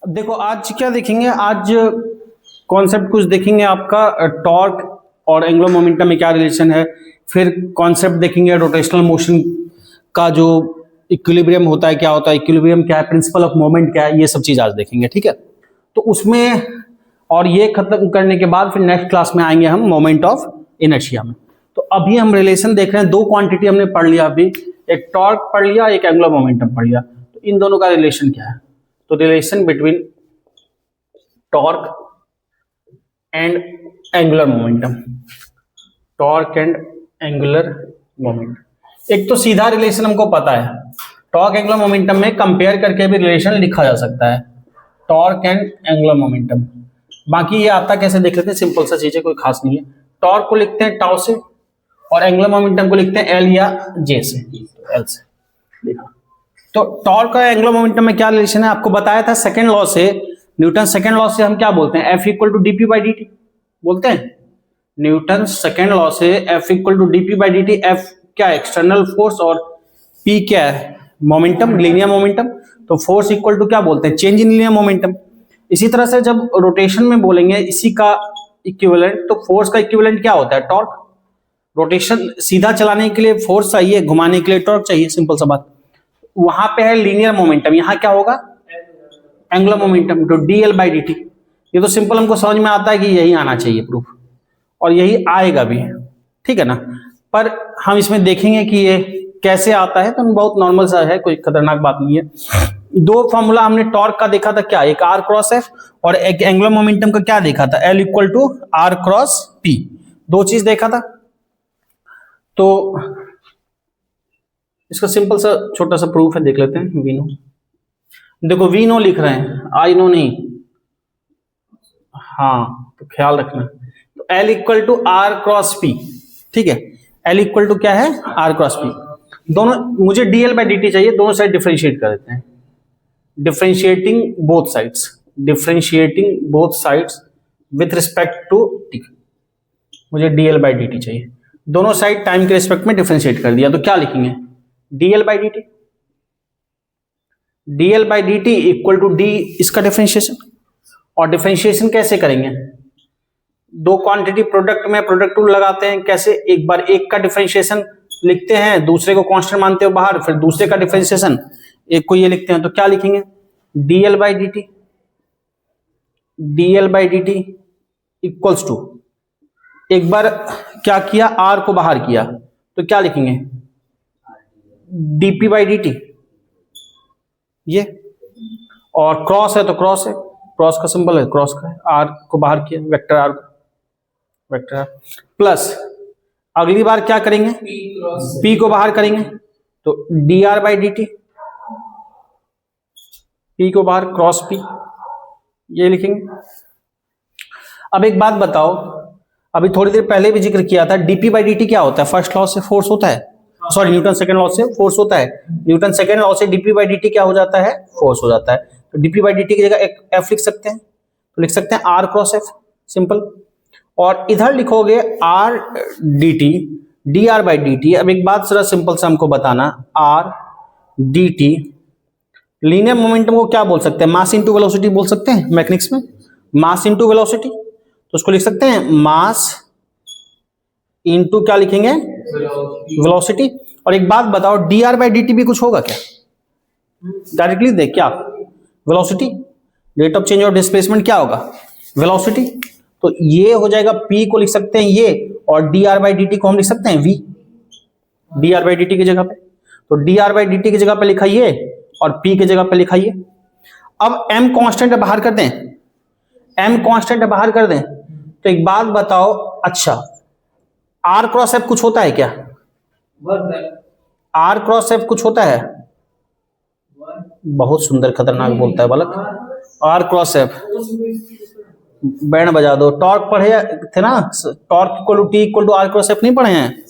अब देखो आज क्या देखेंगे, आज कॉन्सेप्ट कुछ देखेंगे आपका टॉर्क और एंगुलर मोमेंटम में क्या रिलेशन है। फिर कॉन्सेप्ट देखेंगे रोटेशनल मोशन का जो इक्विलिब्रियम होता है, क्या होता है इक्विलिब्रियम, क्या है प्रिंसिपल ऑफ मोमेंट, क्या है, ये सब चीज आज देखेंगे। ठीक है, तो उसमें और ये खत्म करने के बाद फिर नेक्स्ट क्लास में आएंगे हम मोमेंट ऑफ इनर्शिया में। तो अभी हम रिलेशन देख रहे हैं, दो क्वांटिटी हमने पढ़ लिया अभी, एक टॉर्क पढ़ लिया, एक एंगुलर मोमेंटम पढ़ लिया। तो इन दोनों का रिलेशन क्या है? तो relation between torque and angular momentum, torque and angular moment, एक तो सीधा रिलेशन हमको पता है, टॉर्क एंगुलर मोमेंटम में कंपेयर करके भी रिलेशन लिखा जा सकता है, टॉर्क एंड एंगुलर मोमेंटम। बाकी ये आता कैसे देख लेते हैं, सिंपल सा चीज है, कोई खास नहीं है। टॉर्क को लिखते हैं टाउ से और एंगुलर मोमेंटम को लिखते हैं एल या जे से, एल से देखा। तो टॉर्क और एंगुलर मोमेंटम में क्या रिलेशन है आपको बताया था सेकंड लॉ से, न्यूटन सेकंड लॉ से हम क्या बोलते हैं, F equal to DP by D T बोलते हैं। न्यूटन सेकंड लॉ से F equal to DP by D T, F क्या है एक्सटर्नल फोर्स और P क्या है मोमेंटम, लीनियर मोमेंटम। तो फोर्स इक्वल टू क्या बोलते हैं, चेंज इन लीनियर मोमेंटम। इसी तरह से जब रोटेशन में बोलेंगे इसी का इक्विवेलेंट, तो फोर्स का इक्विवेलेंट क्या होता है, टॉर्क। रोटेशन सीधा चलाने के लिए फोर्स चाहिए, घुमाने के लिए टॉर्क चाहिए, सिंपल सा बात। वहां पे है लीनियर मोमेंटम, यहां क्या होगा एंगुलर मोमेंटम, तो डीएल बाई डी टी। ये तो सिंपल हमको समझ में आता है कि यही आना चाहिए प्रूफ, और यही आएगा भी, ठीक है ना। पर हम इसमें देखेंगे कि ये कैसे आता है, तो बहुत नॉर्मल सा है, कोई खतरनाक बात नहीं है। दो फॉर्मूला हमने टॉर्क का देखा था, क्या, एक आर क्रॉस एफ, और एक एंगुलर मोमेंटम का क्या देखा था, L equal to R cross P. दो चीज देखा था। तो इसका सिंपल सा छोटा सा प्रूफ है, देख लेते हैं। वी नो, देखो वी नो लिख रहे हैं, आई नो नहीं, हाँ तो ख्याल रखना। तो L equal to R cross P, ठीक है, एल इक्वल टू क्या है आर क्रॉस पी। दोनों मुझे डीएल बाई डी टी चाहिए, दोनों साइड डिफरेंशिएट कर देते हैं, differentiating both sides, differentiating both sides with respect to T. मुझे डीएल बाई डी टी चाहिए, दोनों साइड टाइम के रिस्पेक्ट में डिफरेंशिएट कर दिया, तो क्या लिखेंगे DL by D T, DL by D T equal to D इसका डिफरेंशिएशन। और डिफरेंशिएशन कैसे करेंगे, दो क्वांटिटी प्रोडक्ट में प्रोडक्ट रूल लगाते हैं, कैसे, एक बार एक का डिफरेंशिएशन लिखते हैं, दूसरे को कांस्टेंट मानते हो बाहर, फिर दूसरे का डिफरेंशिएशन एक को ये लिखते हैं, तो क्या लिखेंगे DL by D T, DL by D T equals to, एक बार क्या किया आर को बाहर किया, तो क्या लिखेंगे डीपी बाई डी टी, ये, और क्रॉस है तो क्रॉस है, क्रॉस का सिंबल है, क्रॉस का है, आर को बाहर किया, वेक्टर आर को, वेक्टर आर प्लस, अगली बार क्या करेंगे पी को बाहर करेंगे, तो D R by D T, P को बाहर क्रॉस पी, ये लिखेंगे। अब एक बात बताओ, अभी थोड़ी देर पहले भी जिक्र किया था, डीपी बाई डी टी क्या होता है, फर्स्ट लॉ से फोर्स होता है, सॉरी न्यूटन सेकंड लॉ से फोर्स होता है, न्यूटन सेकंड लॉ से डीपी बाई डी टी क्या हो जाता है, फोर्स हो जाता है। तो डीपी बाई डी टी की जगह एक एफ लिख सकते हैं, तो लिख सकते हैं आर क्रॉस एफ, सिंपल। और इधर लिखोगे R D T, D R by D T. अब एक बात जरा सिंपल से हमको बताना, R D T linear momentum को क्या बोल सकते हैं, मास इंटू वेलोसिटी बोल सकते हैं मैकेनिक्स में, मास इंटू वेलोसिटी। तो उसको लिख सकते हैं मास इंटू क्या लिखेंगे वेलोसिटी। और एक बात बताओ, D R by D T भी कुछ होगा क्या, डायरेक्टली देख क्या, velocity, rate of change of displacement क्या होगा वेलोसिटी। तो ये हो जाएगा, पी को लिख सकते हैं ये, और D R by D T को हम लिख सकते हैं V, D R by D T की जगह पे। तो D R by D T की जगह पे लिखा ये, और पी की जगह पे लिखा ये। अब एम कांस्टेंट बाहर कर दें, एम कांस्टेंट बाहर कर दें, तो एक बात बताओ, अच्छा आर क्रॉस एफ कुछ होता है क्या, आर क्रॉस एफ कुछ होता है, बहुत सुंदर खतरनाक बोलता है बालक, आर क्रॉस एफ, बैंड बजा दो। टॉर्क पढ़े थे ना, torque equal to T equal to R cross F नहीं पढ़े हैं,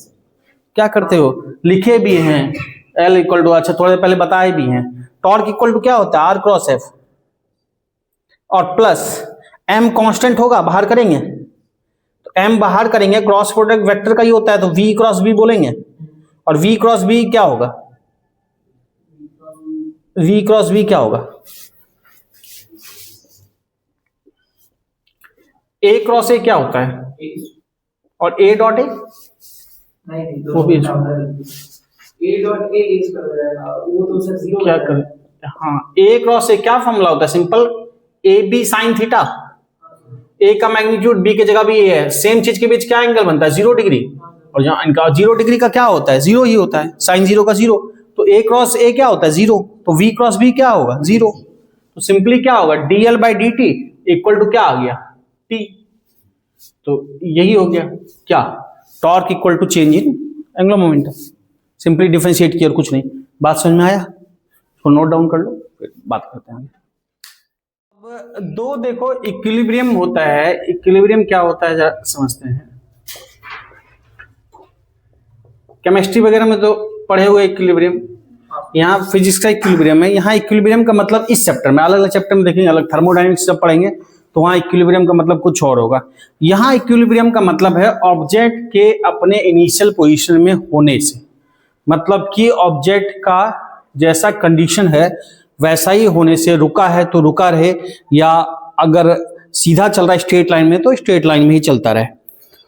क्या करते हो, लिखे भी हैं, एल इक्वल टू, अच्छा थोड़े पहले बताए भी हैं। टॉर्क इक्वल टू क्या होता है आर क्रॉस एफ, और प्लस एम कांस्टेंट होगा, बाहर करेंगे तो एम बाहर करेंगे, क्रॉस प्रोडक्ट वेक्टर का ही होता है, तो वी क्रॉस बी बोलेंगे, और वी क्रॉस बी क्या होगा, वी क्रॉस बी क्या होगा, ए क्रॉस ए क्या होता है, और ए डॉट ए नहीं वो भी ए डॉट ए इज कर रहेगा, वो तो सर जीरो क्या कर, हाँ ए क्रॉस ए क्या फॉर्मूला होता है, simple A B sine theta, A का मैग्नीट्यूड बी की जगह भी ए है, सेम चीज के बीच क्या एंगल बनता है 0 डिग्री, और जहां इनका 0 डिग्री का क्या होता है 0 ही होता है, साइन 0 का 0, तो ए क्रॉस ए क्या होता है 0, तो वी क्रॉस बी क्या होगा 0, तो सिंपली क्या होगा dl by D T equal to क्या आ गया t, तो यही हो गया क्या, torque equal to change in angular momentum, simply differentiate किया और कुछ नहीं। बात समझ में आया, तो नोट डाउन कर लो फिर बात करते हैं। अब दो देखो इक्विलिब्रियम होता है, इक्विलिब्रियम क्या होता है जरा समझते हैं। केमिस्ट्री वगैरह में तो पढ़े हुए इक्विलिब्रियम, यहाँ फिजिक्स का इक्विलिब्रियम है। यहाँ इक्विलिब्रियम का मतलब इस चैप्टर में, अलग अलग चैप्टर में देखेंगे, अलग थर्मोडायनेमिक्स जब पढ़ेंगे तो वहाँ इक्विलिब्रियम का मतलब कुछ और होगा। यहाँ इक्विलिब्रियम का मतलब है ऑब्जेक्ट के अपने इनिशियल पोजीशन में होने से, मतलब कि ऑब्जेक्ट का जैसा कंडीशन है वैसा ही होने से, रुका है तो रुका रहे, या अगर सीधा चल रहा है स्ट्रेट लाइन में तो स्ट्रेट लाइन में ही चलता रहे,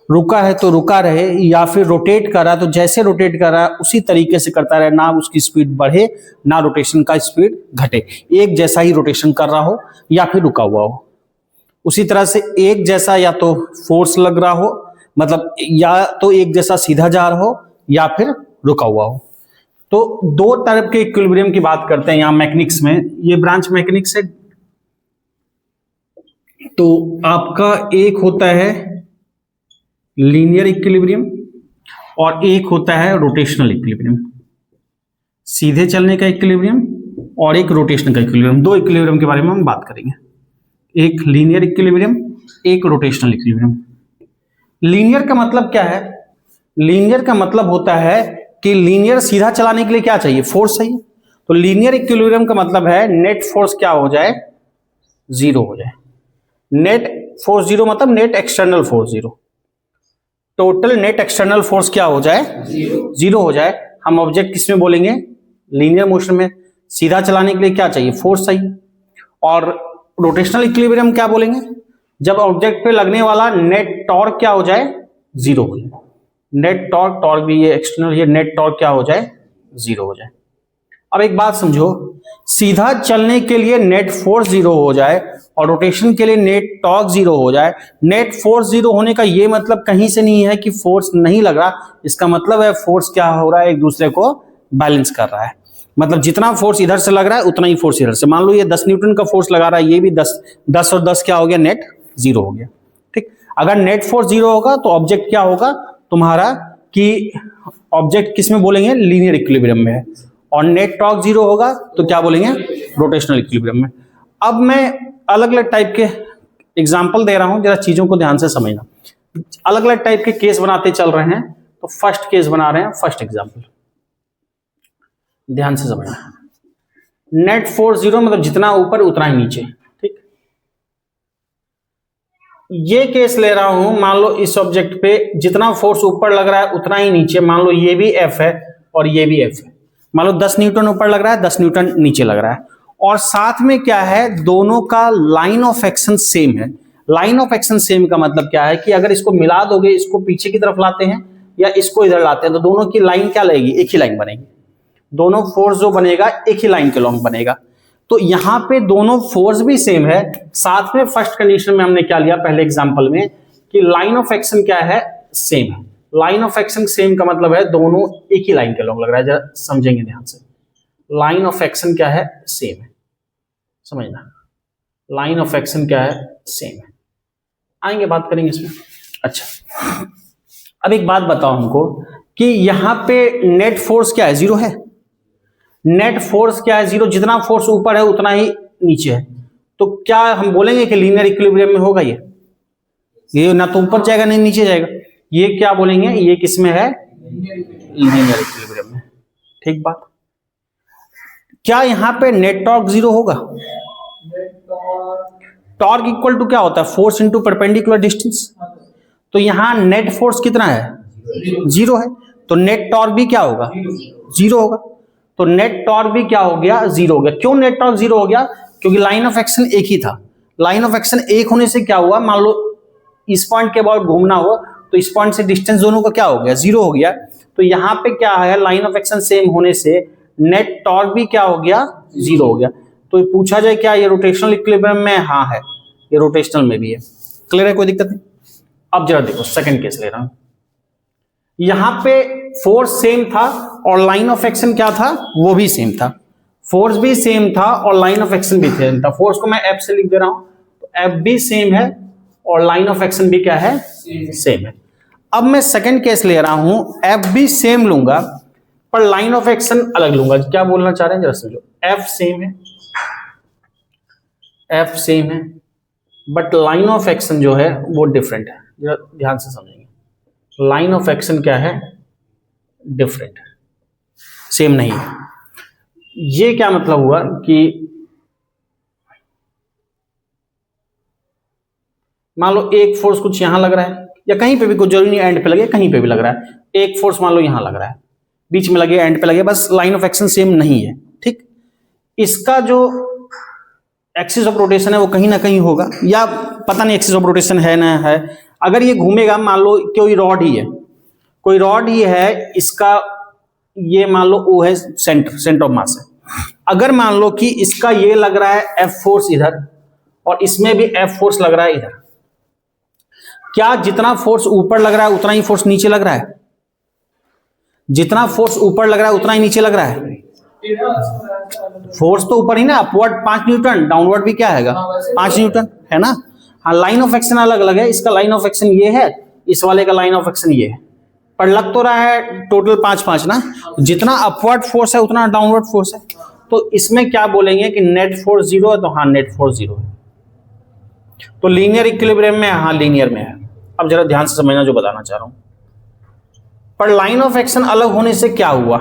रुका है तो रुका रहे, या फिर रोटेट कर रहा है तो जैसे रोटेट कर रहा है उसी तरीके से करता रहे, ना उसकी स्पीड बढ़े ना रोटेशन का स्पीड घटे, एक जैसा ही रोटेशन कर रहा हो या फिर रुका हुआ हो। उसी तरह से एक जैसा या तो फोर्स लग रहा हो, मतलब या तो एक जैसा सीधा जा रहा हो या फिर रुका हुआ हो। तो दो तरह के इक्विलिब्रियम की बात करते हैं यहाँ मैकेनिक्स में, ये ब्रांच मैकेनिक्स है। तो आपका एक होता है लीनियर इक्विलिब्रियम और एक होता है रोटेशनल इक्विलिब्रियम, सीधे चलने का इक्विलिब्रियम और एक रोटेशनल का इक्विलिब्रियम। दो इक्विलिब्रियम के बारे में हम बात करेंगे, एक लीनियर इक्विलिब्रियम, एक रोटेशनल इक्विलिब्रियम। लीनियर का मतलब क्या है, लीनियर का मतलब होता है कि लीनियर सीधा चलाने के लिए क्या चाहिए, फोर्स चाहिए। तो लीनियर इक्विलिब्रियम का मतलब है नेट फोर्स क्या हो जाए, जीरो हो जाए। नेट फोर्स जीरो मतलब net external force zero, total net external force क्या हो जाए, जीरो हो जाए। हम ऑब्जेक्ट किस में बोलेंगे, लीनियर मोशन में। सीधा चलाने के लिए क्या चाहिए, फोर्स चाहिए। और रोटेशनल इक्विलिब्रियम क्या बोलेंगे, जब ऑब्जेक्ट पे लगने वाला नेट टॉर्क क्या हो जाए, जीरो हो जाए। नेट टॉर्क, टॉर्क भी ये एक्सटर्नल, ये नेट टॉर्क क्या हो जाए, जीरो हो जाए। अब एक बात समझो, सीधा चलने के लिए नेट फोर्स जीरो हो जाए और रोटेशन के लिए नेट टॉर्क जीरो हो जाए। नेट फोर्स जीरो होने का ये मतलब कहीं से नहीं है कि फोर्स नहीं लग रहा, इसका मतलब है फोर्स क्या हो रहा है, एक दूसरे को बैलेंस कर रहा है। मतलब जितना फोर्स इधर से लग रहा है उतना ही फोर्स इधर से। मान लो ये 10 न्यूटन का फोर्स लगा रहा है, ये भी 10 और 10 क्या हो गया, नेट जीरो हो गया। ठीक, अगर नेट फोर्स जीरो होगा तो ऑब्जेक्ट क्या होगा तुम्हारा, कि ऑब्जेक्ट किस में बोलेंगे, लीनियर इक्विलिब्रियम में है। और नेट टॉर्क जीरो होगा तो क्या बोलेंगे, रोटेशनल इक्विलिब्रियम में। अब मैं अलग अलग टाइप के एग्जाम्पल दे रहा हूं, जरा चीजों को ध्यान से समझना। अलग अलग टाइप के केस बनाते चल रहे हैं, तो फर्स्ट केस बना रहे हैं, फर्स्ट एग्जाम्पल ध्यान से समझना। नेट फोर्स जीरो मतलब जितना ऊपर उतना ही नीचे। ठीक, ये केस ले रहा हूं, मान लो इस ऑब्जेक्ट पे जितना फोर्स ऊपर लग रहा है उतना ही नीचे। मान लो ये भी एफ है और ये भी एफ है। मान लो 10 न्यूटन ऊपर लग रहा है, 10 न्यूटन नीचे लग रहा है, और साथ में क्या है, दोनों का लाइन ऑफ एक्शन सेम है। लाइन ऑफ एक्शन सेम का मतलब क्या है कि अगर इसको मिला दोगे, इसको पीछे की तरफ लाते हैं या इसको इधर लाते हैं, तो दोनों की लाइन क्या लगेगी, एक ही लाइन बनेगी। दोनों फोर्स जो बनेगा एक ही लाइन के लॉन्ग बनेगा। तो यहां पे दोनों फोर्स भी सेम है। साथ में फर्स्ट कंडीशन में हमने क्या लिया पहले एग्जांपल में, कि लाइन ऑफ एक्शन क्या है, सेम है। लाइन ऑफ एक्शन सेम का मतलब है दोनों एक ही लाइन के लॉन्ग लग रहा है। जरा समझेंगे ध्यान से, लाइन ऑफ एक्शन क्या है, सेम है, समझना। लाइन ऑफ एक्शन क्या है, सेम है। आएंगे बात करेंगे इसमें। अच्छा, अब एक बात बताओ हमको कि यहां पे नेट फोर्स क्या है, जीरो है। नेट फोर्स क्या है, जीरो। जितना फोर्स ऊपर है उतना ही नीचे है। तो क्या हम बोलेंगे कि लीनियर इक्विलिब्रियम में होगा ये ना तो ऊपर जाएगा नहीं नीचे जाएगा। ये क्या बोलेंगे, ये किसमें है, लीनियर इक्विलिब्रियम में। ठीक बात। क्या यहां पे नेट टॉर्क जीरो होगा? टॉर्क इक्वल टू क्या होता है, फोर्स इंटू परपेंडिकुलर डिस्टेंस। तो यहां नेट फोर्स कितना है, जीरो है, तो नेट टॉर्क भी क्या होगा, जीरो होगा। तो नेट टॉर्क भी क्या हो गया, जीरो हो गया। क्यों नेट टॉर्क जीरो हो गया, क्योंकि लाइन ऑफ एक्शन एक ही था। लाइन ऑफ एक्शन एक होने से क्या हुआ, मान लो इस पॉइंट के अबाउट घूमना हो तो इस पॉइंट से डिस्टेंस दोनों का क्या हो गया, 0 हो गया। तो यहाँ पे क्या है, लाइन ऑफ एक्शन सेम होने से नेट टॉर्क भी क्या हो गया, 0 हो गया। तो पूछा जाए क्या ये रोटेशनल इक्विलिब्रियम में, हाँ है, ये रोटेशनल में भी है। क्लियर है, कोई दिक्कत नहीं। अब जरा देखो सेकंड केस ले रहा हूं। यहां पे फोर्स सेम था और लाइन ऑफ एक्शन क्या था, वो भी सेम था। फोर्स भी सेम था और लाइन ऑफ एक्शन भी सेम था। फोर्स को मैं एफ से लिख दे रहा हूं, तो एफ भी सेम है और लाइन ऑफ एक्शन भी क्या है, सेम है। अब मैं सेकंड केस ले रहा हूं, एफ भी सेम लूंगा पर लाइन ऑफ एक्शन अलग लूंगा। क्या बोलना चाह रहे हैं जरा समझो। एफ सेम है, एफ सेम है, बट लाइन ऑफ एक्शन जो है वो डिफरेंट है। जरा ध्यान से समझेंगे, लाइन ऑफ एक्शन क्या है, डिफरेंट है, सेम नहीं है। ये क्या मतलब हुआ कि मान लो एक फोर्स कुछ यहां लग रहा है या कहीं पे भी, कुछ जरूरी नहीं एंड पे लगे, कहीं पे भी लग रहा है। एक फोर्स मान लो यहां लग रहा है, बीच में लगे, एंड पे लगे, बस लाइन ऑफ एक्शन सेम नहीं है, ठीक। इसका जो एक्सिस ऑफ रोटेशन है वो कहीं ना कहीं होगा, या पता नहीं एक्सिस ऑफ रोटेशन है ना है। अगर ये घूमेगा, मान लो कोई रॉड ही है, कोई रॉड ही है, इसका ये मान लो वो है सेंटर ऑफ मास है। अगर मान लो कि इसका ये लग रहा है एफ फोर्स इधर और इसमें भी एफ फोर्स लग रहा है इधर, क्या जितना फोर्स ऊपर लग रहा है उतना ही फोर्स नीचे लग रहा है? जितना फोर्स ऊपर लग रहा है उतना ही नीचे लग रहा है? फोर्स तो ऊपर ही ना, अपवर्ड 5 न्यूटन, डाउनवर्ड भी क्या है 5 न्यूटन, है ना। हाँ, लाइन ऑफ एक्शन अलग अलग है। इसका लाइन ऑफ एक्शन ये है, इस वाले का लाइन ऑफ एक्शन ये है, पर लग तो रहा है टोटल 5-5 ना। जितना अपवर्ड फोर्स है उतना डाउनवर्ड फोर्स है। तो इसमें क्या बोलेंगे कि नेट फोर्स 0 है, तो हाँ नेट फोर्स 0 है। तो लीनियर इक्विलिब्रियम में, हाँ लीनियर में है। अब जरा ध्यान से समझना जो बताना चाह रहा हूं। पर लाइन ऑफ एक्शन अलग होने से क्या हुआ,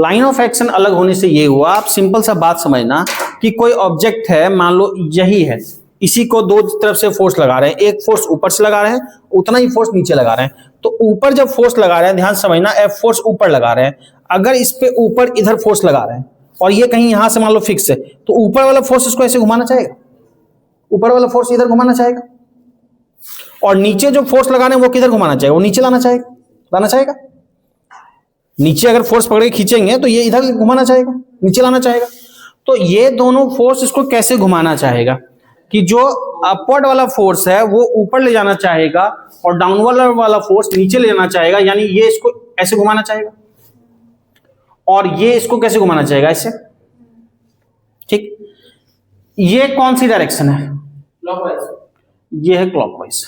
लाइन ऑफ एक्शन अलग होने से ये हुआ, आप सिंपल सा बात समझना कि कोई ऑब्जेक्ट है, मान लो यही है, इसी को दो तरफ से फोर्स लगा रहे हैं, एक फोर्स ऊपर से लगा रहे हैं, उतना ही फोर्स नीचे लगा रहे हैं। तो ऊपर जब फोर्स लगा रहे हैं, ध्यान समझना, एफ फोर्स ऊपर लगा रहे हैं, अगर इस पे ऊपर इधर फोर्स लगा रहे हैं और ये कहीं यहां से मान लो फिक्स है, तो ऊपर वाला फोर्स इसको ऐसे घुमाना चाहेगा, ऊपर वाला फोर्स इधर घुमाना चाहेगा, और नीचे जो फोर्स लगा रहे हैं वो किधर घुमाना चाहेगा, वो नीचे लाना चाहेगा। नीचे अगर फोर्स पकड़ के खींचेंगे तो ये इधर घुमाना चाहेगा, नीचे लाना चाहेगा। तो ये दोनों फोर्स इसको कैसे घुमाना चाहेगा कि जो अपवर्ड वाला फोर्स है वो ऊपर ले जाना चाहेगा और डाउनवर्ड वाला फोर्स नीचे ले जाना चाहेगा, यानी ये इसको ऐसे घुमाना चाहेगा और ये इसको कैसे घुमाना चाहेगा, ऐसे, ठीक। ये कौन सी डायरेक्शन है, क्लॉकवाइज, ये है क्लॉकवाइज।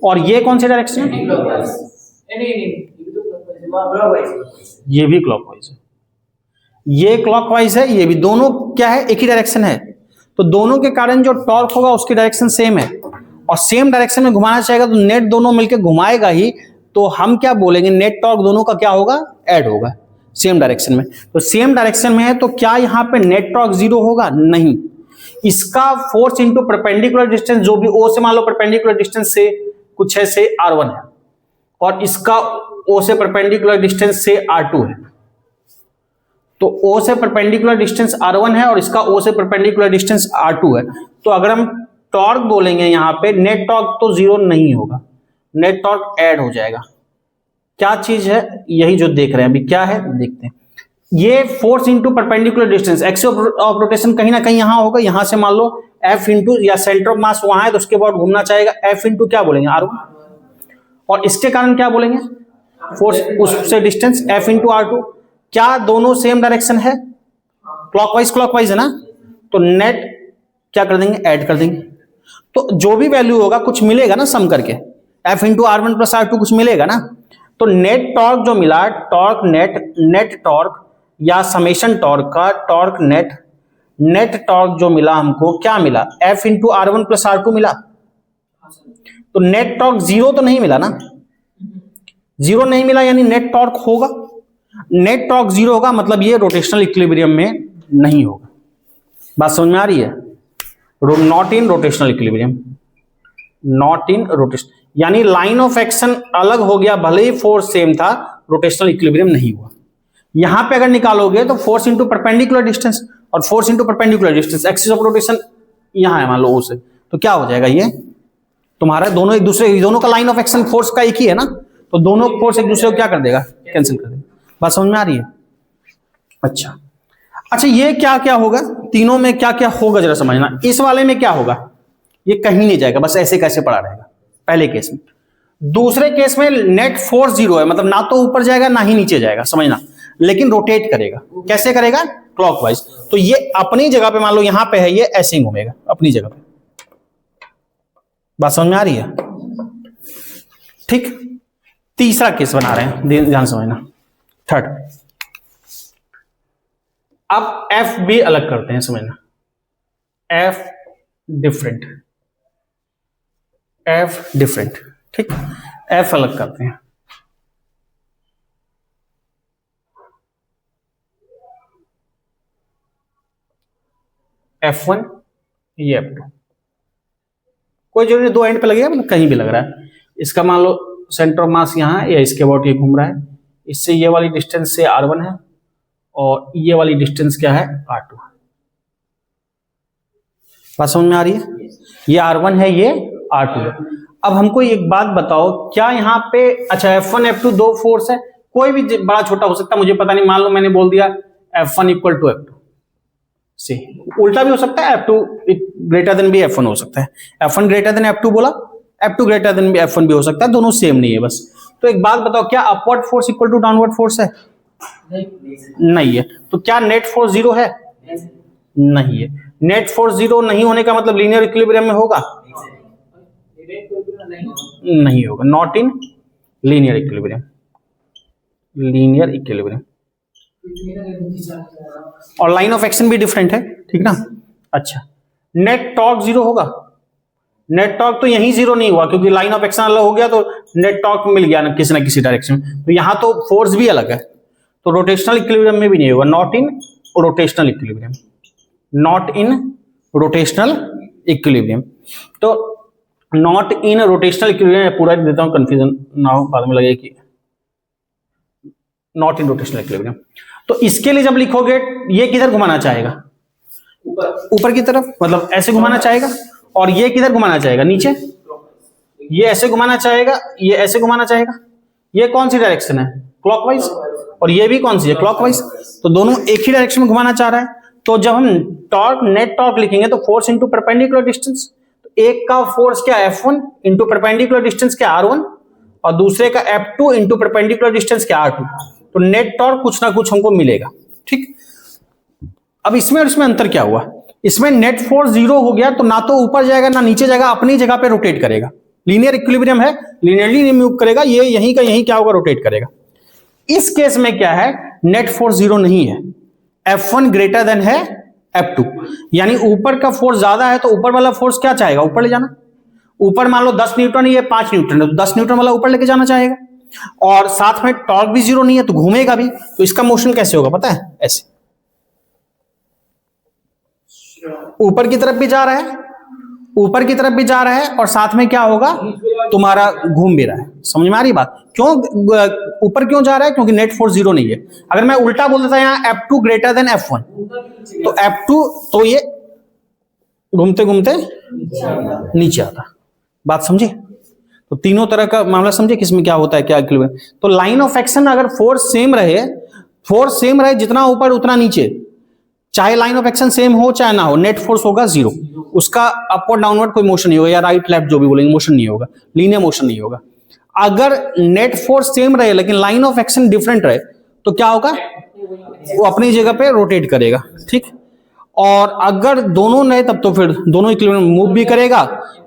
और ये कौन सी डायरेक्शन है, नहीं, ये भी क्लॉकवाइज है, ये क्लॉकवाइज है, ये भी, दोनों क्या है, एक ही डायरेक्शन है। तो दोनों के कारण जो टॉर्क होगा उसकी डायरेक्शन सेम है और सेम डायरेक्शन में घुमाना चाहेगा, तो नेट दोनों मिलकर घुमाएगा ही। तो हम क्या बोलेंगे, नेट टॉर्क दोनों का क्या होगा, ऐड होगा सेम डायरेक्शन में। तो सेम डायरेक्शन में है तो क्या यहां पे नेट टॉर्क 0 होगा, नहीं। इसका फोर्स इंटू परपेंडिकुलर डिस्टेंस, जो भी ओ से मान लो परपेंडिकुलर डिस्टेंस से कुछ है, से R1 है, और इसका O से परपेंडिकुलर डिस्टेंस से R2 है। तो O से परपेंडिकुलर डिस्टेंस R1 है और इसका O से परपेंडिकुलर डिस्टेंस R2 है। तो अगर हम टॉर्क बोलेंगे यहां पे, नेट टॉर्क तो 0 नहीं होगा, नेट टॉर्क ऐड हो जाएगा। क्या चीज है, यही जो देख रहे हैं अभी, क्या है देखते हैं। ये force into perpendicular distance, axis of rotation कहीं ना कहीं यहां होगा, यहां से मान लो F इंटू, या सेंटर ऑफ मास वहां है तो उसके बाद घूमना चाहेगा, F इंटू क्या बोलेंगे, R1, और इसके कारण क्या बोलेंगे, फोर्स उससे डिस्टेंस F इंटू R2। क्या दोनों सेम डायरेक्शन है, क्लॉकवाइज है ना, तो नेट क्या कर देंगे, ऐड कर देंगे। तो जो भी वैल्यू होगा कुछ मिलेगा ना सम करके, F into R1 plus R2 कुछ मिलेगा ना। तो नेट टॉर्क जो मिला, टॉर्क नेट टॉर्क या समेशन टॉर्क का टॉर्क नेट टॉर्क जो मिला हमको, क्या मिला, F into R1 plus R2 मिला। तो नेट टॉर्क 0 तो नहीं मिला ना, 0 नहीं मिला, यानी नेट टॉर्क होगा। नेट टॉर्क 0 होगा, मतलब ये रोटेशनल इक्विलिब्रियम में नहीं होगा। बात समझ में आ रही है, not in rotational equilibrium, not in rotation, यानी लाइन ऑफ एक्शन अलग हो गया, भले ही फोर्स सेम था, रोटेशनल इक्विलिब्रियम नहीं हुआ। यहां पे अगर निकालोगे तो फोर्स इंटू परपेंडिकुलर डिस्टेंस, और force into perpendicular distance, axis of rotation यहां है मान लो O से, तो क्या हो जाएगा, ये तुम्हारा दोनों एक दूसरे, दोनों का लाइन ऑफ एक्शन फोर्स का एक ही है ना, तो दोनों फोर्स एक दूसरे को क्या कर देगा, कैंसिल कर देगा। बात समझ में आ रही है? अच्छा अच्छा, ये क्या क्या होगा, तीनों में क्या क्या होगा जरा समझना। इस वाले में क्या होगा, ये कहीं नहीं जाएगा, बस ऐसे कैसे पड़ा रहेगा पहले केस में। दूसरे केस में नेट फोर्स जीरो है, मतलब ना तो ऊपर जाएगा ना ही नीचे जाएगा, समझना, लेकिन रोटेट करेगा। कैसे करेगा, क्लॉकवाइज। तो ये अपनी जगह पे मान लो यहां पे है, ये ऐसे ही घूमेगा अपनी जगह पे। बात समझ में आ रही है? ठीक, तीसरा केस बना रहे हैं, ध्यान समझना, थर्ड। अब एफ भी अलग करते हैं, समझना, एफ डिफरेंट, एफ डिफरेंट, ठीक, एफ अलग करते हैं। F1 ये F2, कोई जरूरी नहीं दो एंड पे लगेगा, मतलब कहीं भी लग रहा है। इसका मान लो सेंटर ऑफ मास यहाँ है, या इसके अबाउट ये घूम रहा है, इससे ये वाली डिस्टेंस से R1 है, और ये वाली डिस्टेंस क्या है, R2। बात समझ में आ रही है? ये R1 है, ये R2 है। अब हमको एक बात बताओ, क्या यहाँ पे, अच्छा F1 F2 दो फोर्स है, कोई भी बड़ा छोटा हो सकता है, मुझे पता नहीं, मान लो मैंने बोल दिया F1 इक्वल टू F2 से, उल्टा भी हो सकता है, F2 ग्रेटर देन भी F1 हो सकता है, F1 ग्रेटर देन F2 बोला, F2 ग्रेटर देन भी F1 भी हो सकता है, दोनों सेम नहीं है बस। तो एक बात बताओ, क्या upward force equal to downward force है? नहीं है। तो क्या नेट फोर्स जीरो है? नहीं है। नेट फोर्स जीरो नहीं होने का मतलब लीनियर इक्विलिब्रियम में होगा? नहीं होगा, not in linear equilibrium, linear equilibrium. और लाइन ऑफ एक्शन भी डिफरेंट है, ठीक ना। अच्छा, नेट टॉर्क जीरो होगा? नेट टॉर्क तो यहीं जीरो नहीं हुआ, क्योंकि लाइन ऑफ एक्शन अलग हो गया, तो नेट टॉर्क मिल गया ना किसी डायरेक्शन में, तो यहां तो फोर्स भी अलग है, तो रोटेशनल इक्विलिब्रियम में भी नहीं होगा, not in rotational equilibrium, not in rotational equilibrium. तो नॉट इन रोटेशनल इक्विलिब्रियम, पूरा देता हूं, कंफ्यूजन ना हो बाद में लगे कि नॉट इन रोटेशनल इक्विलिब्रियम। तो इसके लिए जब लिखोगे, ये किधर घुमाना चाहेगा, ऊपर की तरफ, मतलब ऐसे घुमाना चाहेगा, और ये किधर घुमाना चाहेगा, नीचे, ये ऐसे घुमाना चाहेगा, ये ऐसे घुमाना चाहेगा। ये कौन सी डायरेक्शन है, क्लॉकवाइज, और ये भी कौन सी है, क्लॉकवाइज, तो दोनों एक ही डायरेक्शन में घुमाना चाह रहा है। तो जब हम टॉर्क, नेट टॉर्क लिखेंगे, तो फोर्स इंटू परपेंडिकुलर डिस्टेंस, तो एक का फोर्स क्या F1 इंटू परपेंडिकुलर डिस्टेंस क्या R1, और दूसरे का F2 इंटू परपेंडिकुलर डिस्टेंस क्या R2, तो नेट टॉर्क कुछ ना कुछ हमको मिलेगा, ठीक। अब इसमें और इसमें अंतर क्या हुआ, इसमें नेट फोर्स जीरो हो गया, तो ना तो ऊपर जाएगा ना नीचे जाएगा, अपनी जगह पे रोटेट करेगा, लीनियर इक्विलिब्रियम है, लीनियरली मूव करेगा, ये यहीं का यहीं क्या होगा, रोटेट करेगा। इस केस में क्या है, नेट फोर्स जीरो नहीं है, F1 ग्रेटर देन है F2, यानी ऊपर का फोर्स ज्यादा है, तो ऊपर वाला फोर्स क्या चाहेगा, ऊपर ले जाना। ऊपर मान लो 10 न्यूटन, ये 5 न्यूटन है, तो 10 न्यूटन वाला ऊपर लेके जाना चाहेगा, और साथ में टॉर्क भी जीरो नहीं है, तो घूमेगा भी। तो इसका मोशन कैसे होगा पता है, ऐसे ऊपर की तरफ भी जा रहा है, ऊपर की तरफ भी जा रहा है, और साथ में क्या होगा, तुम्हारा घूम भी रहा है। समझ में आ रही बात, क्यों ऊपर क्यों जा रहा है, क्योंकि नेट फोर्स जीरो नहीं है। अगर मैं उल्टा बोल देता यहाँ F2 ग्रेटर देन F1, तो F2, तो ये घूमते घूमते नीचे आता। बात समझे? तो तीनों तरह का मामला समझे, किसमें क्या होता है, क्या इक्विलिब्रियम। तो लाइन ऑफ एक्शन अगर फोर्स सेम रहे, जितना ऊपर उतना नीचे, चाहे लाइन ऑफ एक्शन सेम हो चाहे ना हो, नेट फोर्स होगा जीरो, उसका अपवर्ड डाउनवर्ड कोई मोशन नहीं होगा, या राइट लेफ्ट जो भी बोलेंगे, मोशन नहीं होगा, लीनियर मोशन नहीं होगा। अगर नेट फोर्स सेम रहे लेकिन लाइन ऑफ एक्शन डिफरेंट रहे, तो क्या होगा, वो अपनी जगह पे रोटेट करेगा, ठीक। और अगर दोनों रहे, तब तो फिर दोनों इक्विलिब्रियम मूव भी करेगा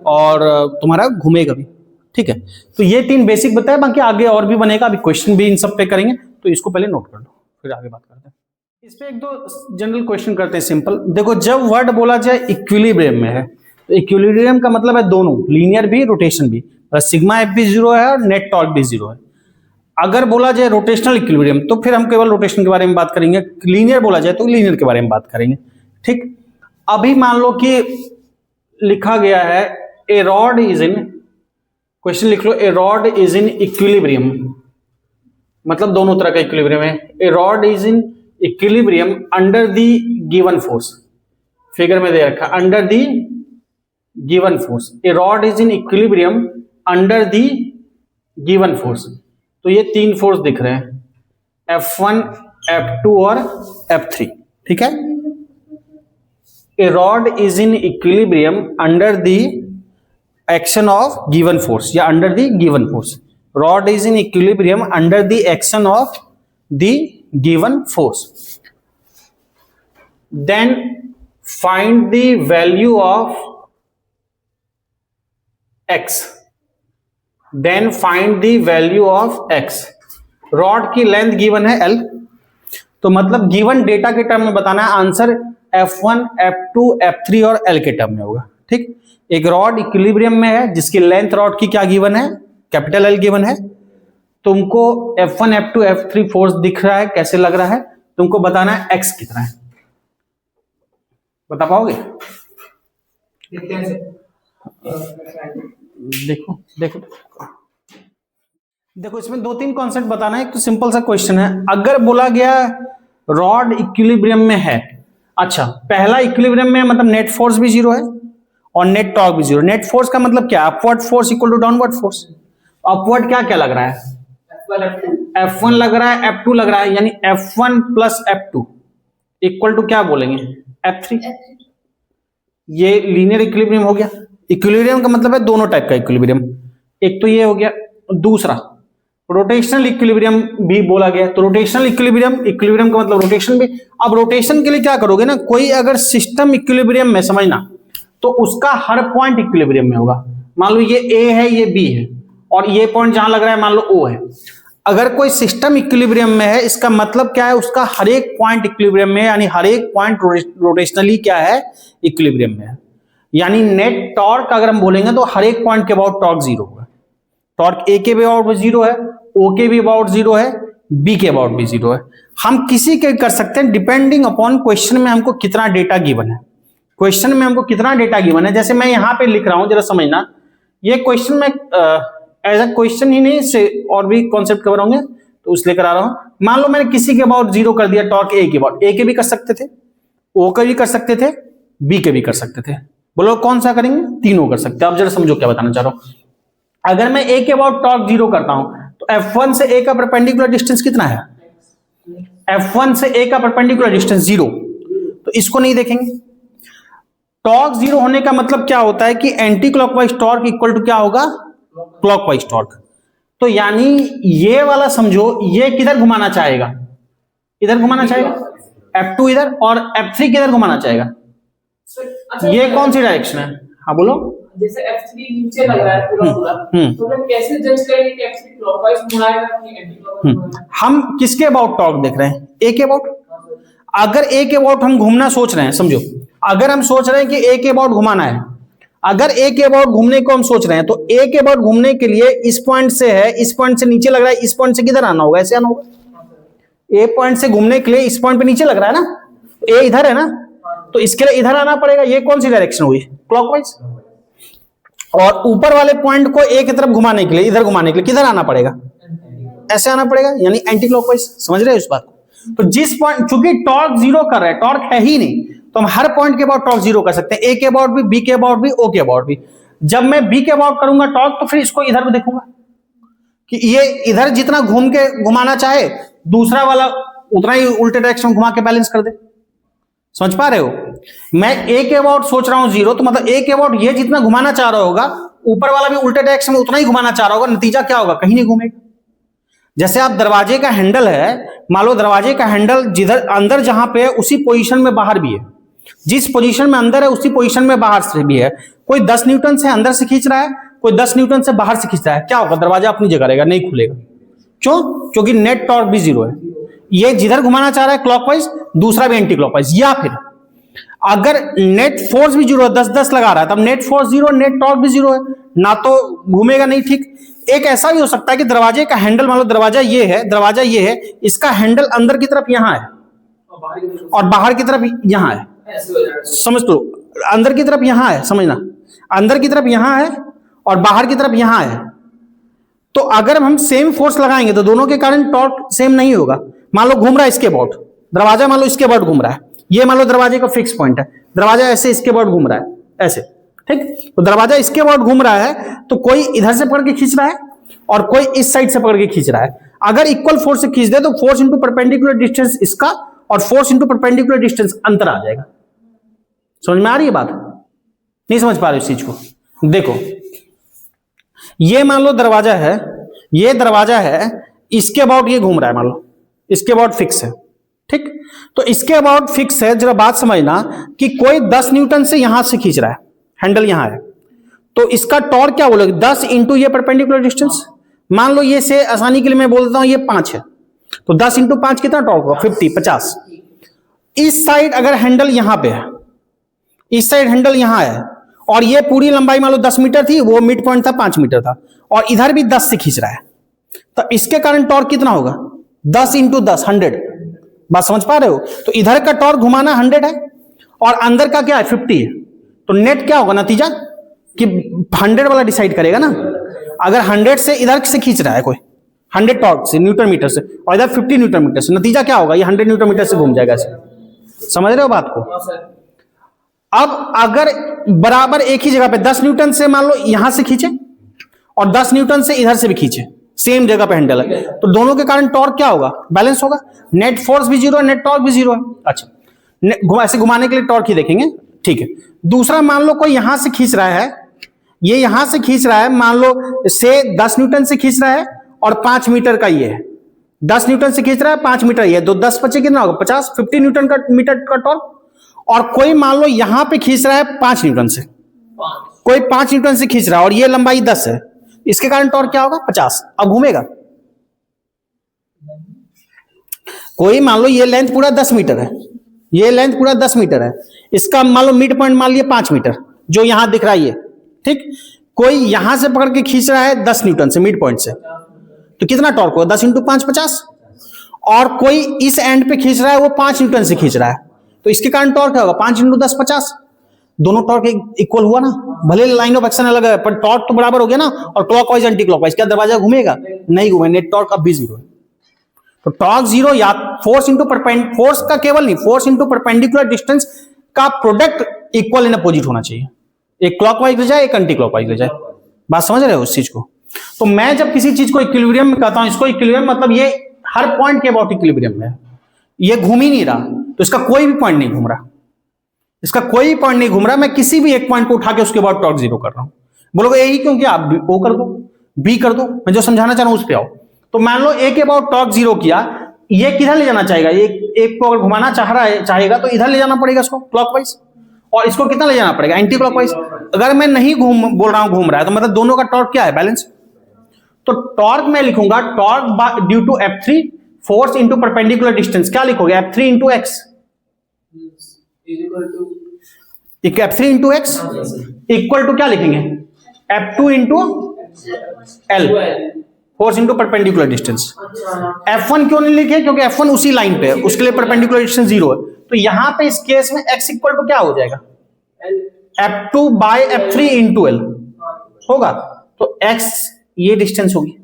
और तुम्हारा घूमेगा भी, ठीक है। तो ये तीन बेसिक बताए, बाकी आगे और भी बनेगा, अभी क्वेश्चन भी इन सब पे करेंगे, तो इसको पहले नोट कर लो, फिर आगे बात करते हैं। इस पे एक दो जनरल क्वेश्चन करते हैं, सिंपल। देखो, जब वर्ड बोला जाए इक्विलिब्रियम में है, तो इक्विलिब्रियम का मतलब है दोनों, लीनियर भी रोटेशन भी, सिग्मा एफ भी जीरो है और नेट टॉर्क भी जीरो है। अगर बोला जाए रोटेशनल इक्विलिब्रियम, तो फिर हम केवल रोटेशन के बारे में बात करेंगे, लीनियर बोला जाए तो लीनियर के बारे में बात करेंगे, ठीक। अभी मान लो कि लिखा गया है a rod is in, question लिख लो, a rod is in equilibrium, मतलब दोनों तरह का इक्विलिब्रियम है। A rod is in equilibrium under the given force, figure में दे रखा, under the given force, a rod is in equilibrium under the given force. तो ये तीन फोर्स दिख रहे हैं, F1, F2 और F3, ठीक है। A rod is in equilibrium under the action of given force या under the given force. Rod is in equilibrium under the action of the given force. Then find the value of x, then find the value of x। Rod की length given है L, तो मतलब given data के term में बताना है, answer F1, F2, F3 और L के टर्म में होगा, ठीक। एक रॉड इक्विलिब्रियम में है जिसकी लेंथ रॉड की क्या गिवन है, कैपिटल L गिवन है। तुमको F1, F2, F3 फोर्स दिख रहा है, कैसे लग रहा है, तुमको बताना है x कितना है। बता पाओगे? देखो देखो देखो, इसमें दो तीन कॉन्सेप्ट बताना है। एक तो सिंपल सा क्वेश्चन है, अगर बोला गया रॉड इक्विलिब्रियम में है, अच्छा पहला इक्विलिब्रियम में मतलब नेट फोर्स भी जीरो है और नेट टॉर्क भी जीरो। नेट फोर्स का मतलब क्या, upward force equal to downward force. Upward क्या क्या लग रहा है, F1 लग रहा है, F2 लग रहा है, यानी F1 plus F2 equal to क्या बोलेंगे, F3। ये लीनियर इक्विलिब्रियम हो गया। इक्विलिब्रियम का मतलब है दोनों टाइप का इक्विलिब्रियम, एक तो ये हो गया, दूसरा रोटेशनल इक्विलिब्रियम भी बोला गया। तो रोटेशनल इक्विलिब्रियम, इक्विलिब्रियम का मतलब रोटेशन भी। अब रोटेशन के लिए क्या करोगे ना, कोई अगर सिस्टम इक्विलिब्रियम में, समझना, तो उसका हर पॉइंट इक्विलिब्रियम में होगा। मान लो ये A है, ये B है और ये पॉइंट जहां लग रहा है मान लो O है। अगर कोई सिस्टम इक्विलिब्रियम में है, इसका मतलब क्या है, उसका हर एक पॉइंट इक्विलिब्रियम में, यानी हर एक पॉइंट रोटेशनली क्या है, इक्विलिब्रियम में है। यानी नेट टॉर्क अगर हम बोलेंगे तो हर एक पॉइंट के अबाउट टॉर्क जीरो होगा। टॉर्क A के भी अबाउट जीरो है, O के भी अबाउट जीरो है, B के अबाउट भी जीरो है। हम किसी के कर सकते हैं डिपेंडिंग अपॉन क्वेश्चन में हमको कितना डेटा गिवन है। क्वेश्चन में हमको कितना डेटा गिवन है, जैसे मैं यहां पे लिख रहा हूं, जरा समझना, ये क्वेश्चन में एज अ क्वेश्चन ही नहीं से और भी कॉन्सेप्ट कवर होंगे तो इसलिए करा रहा हूं। मान लो मैंने किसी के अबाउट जीरो कर दिया, टॉर्क A के अबाउट, A के भी कर सकते थे, O के भी कर सकते थे, B के भी कर सकते थे। बोलो कौन सा करेंगे, तीनों कर सकते हैं। अब जरा समझो क्या बताना चाह रहा हूं। अगर मैं A के अबाउट टॉर्क जीरो करता हूं तो F1 से A का परपेंडिकुलर डिस्टेंस कितना है, F1 से A का परपेंडिकुलर डिस्टेंस जीरो, तो इसको नहीं देखेंगे। टॉर्क जीरो होने का मतलब क्या होता है कि anti clockwise torque equal to क्या होगा, क्लॉकवाइज टॉर्क। तो यानी ये वाला समझो, ये किधर घुमाना चाहेगा, इधर घुमाना चाहेगा, F2 इधर, और F3 किधर घुमाना चाहेगा, ये कौन सी डायरेक्शन है, हाँ बोलो। जैसे F3 नीचे लग रहा है पूरा, तो मैं कैसे जज करेंगे कि F3 क्लॉकवाइज मुड़ाएगा कि एंटी क्लॉकवाइज मुड़ाएगा? हम किसके अबाउट टॉर्क देख रहे हैं, A के अबाउट। अगर A के अबाउट हम घूमना सोच रहे हैं, समझो अगर हम सोच रहे हैं कि A के अबाउट घुमाना है, अगर A के अबाउट घूमने को हम सोच रहे हैं तो A के अबाउट घूमने के लिए इस पॉइंट से है, इस पॉइंट से नीचे लग रहा है, इस पॉइंट से किधर आना होगा, ऐसे आना होगा। A पॉइंट से घूमने के लिए इस पॉइंट पे नीचे लग रहा है ना, A इधर है ना, तो इसके लिए इधर आना पड़ेगा। ये कौन सी डायरेक्शन हुई, क्लॉकवाइज। और ऊपर वाले पॉइंट को A की तरफ घुमाने के लिए, इधर घुमाने के लिए किधर आना पड़ेगा, ऐसे आना पड़ेगा, यानी एंटी क्लॉकवाइज। समझ रहे हो इस बात को। तो जिस पॉइंट, चूंकि टॉर्क जीरो कर रहे हैं, टॉर्क है ही नहीं, तो हम हर पॉइंट के अबाउट टॉर्क जीरो कर सकते हैं, A के अबाउट भी, B के अबाउट भी, O के अबाउट भी। जब मैं B के अबाउट करूंगा टॉर्क, तो फिर इसको इधर भी देखूंगा कि ये इधर जितना घूम के घुमाना चाहे, दूसरा वाला उतना ही उल्टे डायरेक्शन में घुमा के बैलेंस कर दे। समझ पा रहे हो। मैं A के अबाउट सोच रहा हूं जीरो, तो मतलब A के अबाउट ये जितना घुमाना चाह रहा होगा, ऊपर वाला भी उल्टे डायरेक्शन में उतना ही घुमाना चाह रहा होगा, नतीजा क्या होगा, कहीं नहीं घूमेगा। जैसे आप दरवाजे का हैंडल है, मान लो दरवाजे का हैंडल जिधर अंदर जहां पे है उसी पोजीशन में बाहर भी है, जिस पोजीशन में अंदर है उसी पोजीशन में बाहर से भी है। कोई 10 न्यूटन से अंदर से खींच रहा है, कोई 10 न्यूटन से बाहर से खींच रहा है, क्या होगा, दरवाजा अपनी जगह रहेगा, नहीं खुलेगा। क्यों, क्योंकि नेट टॉर्क भी जीरो है। ये जिधर घुमाना चाह रहा है क्लॉकवाइज, दूसरा भी एंटी क्लॉकवाइज। या फिर अगर नेट फोर्स भी जीरो है, 10-10 लगा रहा है, तब net force zero, net torque भी जीरो है, ना तो घूमेगा नहीं। ठीक, एक ऐसा भी हो सकता है कि दरवाजे का हैंडल, मान लो दरवाजा ये है, दरवाजा ये है, इसका हैंडल अंदर की तरफ यहां है और बाहर की तरफ यहां है। समझ लो, अंदर की तरफ यहां है, समझना, अंदर की तरफ यहां है और बाहर की तरफ यहां है। तो अगर हम सेम फोर्स लगाएंगे तो दोनों के कारण टॉर्क सेम नहीं होगा। मान लो घूम रहा है इसके अबाउट, दरवाजा मान लो इसके अबाउट घूम रहा है, ये मान लो दरवाजे का फिक्स पॉइंट है, दरवाजा ऐसे इसके अबाउट घूम रहा है, ऐसे, ठीक, तो दरवाजा इसके अबाउट घूम रहा है, तो कोई इधर से पकड़ के खींच रहा है और कोई इस साइड से पकड़ के खींच रहा है। अगर इक्वल फोर्स से खींच दे तो फोर्स इंटू परपेंडिकुलर डिस्टेंस इसका और फोर्स इंटू परपेंडिकुलर डिस्टेंस अंतर आ जाएगा। समझ में आ रही है बात? नहीं समझ पा रहे इस चीज को? देखो, ये मान लो दरवाजा है, ये दरवाजा है, इसके अबाउट ये घूम रहा है, मान लो इसके अबाउट फिक्स है। ठीक, तो इसके अबाउट फिक्स है। जरा बात समझना कि कोई 10 न्यूटन से यहां से खींच रहा है, हैंडल यहां है, तो इसका टॉर्क क्या बोलोगे? 10 इंटू ये परपेंडिकुलर डिस्टेंस। मान लो ये से आसानी के लिए मैं बोल देता हूं ये 5 है, तो 10 इंटू 5 कितना टॉर्क होगा? 50। इस साइड अगर हैंडल यहां पे है, इस साइड हैंडल यहां है, और ये पूरी लंबाई मान लो 10 मीटर थी, वो मिड पॉइंट था 5 मीटर था, और इधर भी 10 से खींच रहा है, तो इसके कारण टॉर्क कितना होगा? 10 इंटू 10 100। बात समझ पा रहे हो? तो इधर का टॉर्क घुमाना 100 है और अंदर का क्या है? 50 है। तो नेट क्या होगा नतीजा? कि 100 वाला डिसाइड करेगा ना। अगर 100 से इधर से खींच रहा है कोई, 100 टॉर्क से न्यूटन मीटर से, और इधर 50 न्यूटन मीटर से, नतीजा क्या होगा? ये 100 न्यूटन मीटर से घूम जाएगा ऐसे। समझ रहे हो बात को? अब अगर बराबर एक ही जगह पे 10 न्यूटन से मान लो यहां से खींचे और 10 न्यूटन से इधर से भी खींचे, सेम जगह पे हैंडल है, तो दोनों के कारण टॉर्क क्या होगा? बैलेंस होगा। नेट फोर्स भी 0 है, नेट टॉर्क भी 0 है। अच्छा, ऐसे घुमाने के लिए टॉर्क ही देखेंगे। ठीक है, दूसरा मान लो कोई यहां से खींच रहा है, ये यहां से खींच रहा है, मान लो से 10 न्यूटन से खींच रहा है और 5 मीटर का ये है, 10 न्यूटन से खींच रहा है, 5 मीटर ये, तो 10 बचे कितना होगा? 50, 50 न्यूटन का मीटर का टॉर्क। और कोई मान लो यहां पे खींच रहा है 5 न्यूटन से, कोई 5 न्यूटन से खींच रहा है और ये लंबाई 10 है, इसके कारण टॉर्क क्या होगा? 50। अब घूमेगा। कोई मान लो ये लेंथ पूरा 10 मीटर है, ये लेंथ पूरा 10 मीटर है, इसका मान लो मिड पॉइंट मान लिया 5 मीटर, जो यहां दिख रहा है ये। ठीक, कोई यहां से पकड़ के खींच रहा है 10 न्यूटन से मिड पॉइंट से, तो कितना टॉर्क होगा? 10 इंटू 5 50। और कोई इस एंड पे खींच रहा है, वो 5 न्यूटन से खींच रहा है, तो इसके कारण टॉर्क क्या होगा? 5 इंटू 10 50। दोनों टॉर्क इक्वल हुआ ना, भले लाइन ऑफ एक्शन अलग है पर टॉर्क तो बराबर हो गया ना। और क्लॉकवाइज एंटी क्लॉकवाइज क्या दरवाजा घूमेगा? नहीं घूमेगा। नेट टॉर्क अब भी 0 है। तो टॉर्क 0 या फोर्स इंटू फोर्स का केवल नहीं, फोर्स इंटू परपेंडिकुलर डिस्टेंस का प्रोडक्ट इक्वल इन अपोजिट होना चाहिए। एक क्लॉकवाइज ले जाए, एक एंटी क्लॉकवाइज ले जाए। बात समझ रहे हो उस चीज को? तो मैं जब किसी चीज को इक्विलिब्रियम में कहता हूं, इसको इक्विलिब्रियम मतलब ये हर पॉइंट के अबाउट इक्विलिब्रियम में है, ये घूम ही नहीं रहा, तो इसका कोई भी पॉइंट नहीं घूम रहा, इसका कोई भी पॉइंट नहीं घूम रहा। मैं किसी भी एक पॉइंट को उठा के उसके बाद टॉर्क 0 कर रहा हूं। बोलोगे यही क्यों किया? आप ओ कर दो, बी कर दो, मैं जो समझाना चाह रहा हूं उस पे आओ। तो मान लो ए के अबाउट टॉर्क 0 किया, ये किधर ले जाना चाहेगा? एक को अगर घुमाना चाहेगा तो इधर ले जाना पड़ेगा इसको क्लॉकवाइज, और इसको कितना ले जाना पड़ेगा? Anti clockwise. अगर मैं नहीं बोल रहा हूं घूम रहा है, तो मतलब दोनों का टॉर्क क्या है? बैलेंस। तो टॉर्क मैं लिखूंगा torque due to F3 force into perpendicular distance. क्या लिखोगे? F3 into X, F3 into X equal to क्या लिखेंगे? F2 into L, force into perpendicular distance. F1 क्यों नहीं लिखे? क्योंकि F1 उसी लाइन पे है, उसके लिए परपेंडिकुलर डिस्टेंस 0 है। तो यहां पे इस केस में x इक्वल टू क्या हो जाएगा? F2 bye F3 into L होगा। तो x ये डिस्टेंस होगी।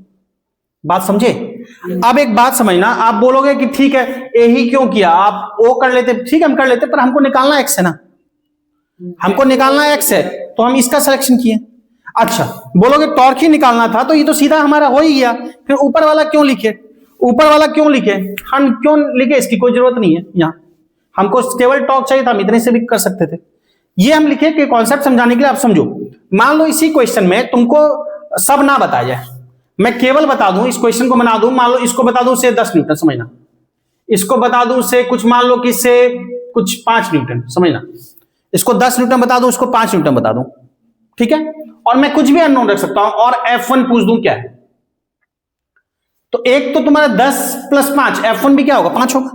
बात समझे? अब एक बात समझना, आप बोलोगे कि ठीक है यही क्यों किया, आप ओ कर लेते, ठीक है हम कर लेते, पर हमको निकालना x है ना, हमको निकालना x है, तो हम इसका सिलेक्शन किए। अच्छा, बोलोगे टॉर्क ही निकालना था, तो ये तो सीधा हमारा हो ही गया, फिर ऊपर वाला क्यों लिखे? ऊपर वाला क्यों लिखे? हम क्यों लिखे? इसकी कोई जरूरत नहीं है। यहाँ हमको केवल टॉर्क चाहिए था, हम इतने से भी कर सकते थे। ये हम लिखे कि कॉन्सेप्ट समझाने के लिए। आप समझो, मान लो इसी क्वेश्चन में तुमको सब ना बताया जाए, मैं केवल बता दूं, इस क्वेश्चन को बना दूं, मान लो इसको बता दूं से 10 न्यूटन, समझना, इसको बता दूं से कुछ मान लो कि से कुछ 5 न्यूटन, समझना, इसको 10 न्यूटन बता दूं, इसको 5 न्यूटन बता दूं, ठीक है, और मैं कुछ भी अननोन रख सकता हूं और F1 पूछ दूं क्या है, तो एक तो तुम्हारा 10 प्लस 5, F1 भी क्या होगा? 5 होगा,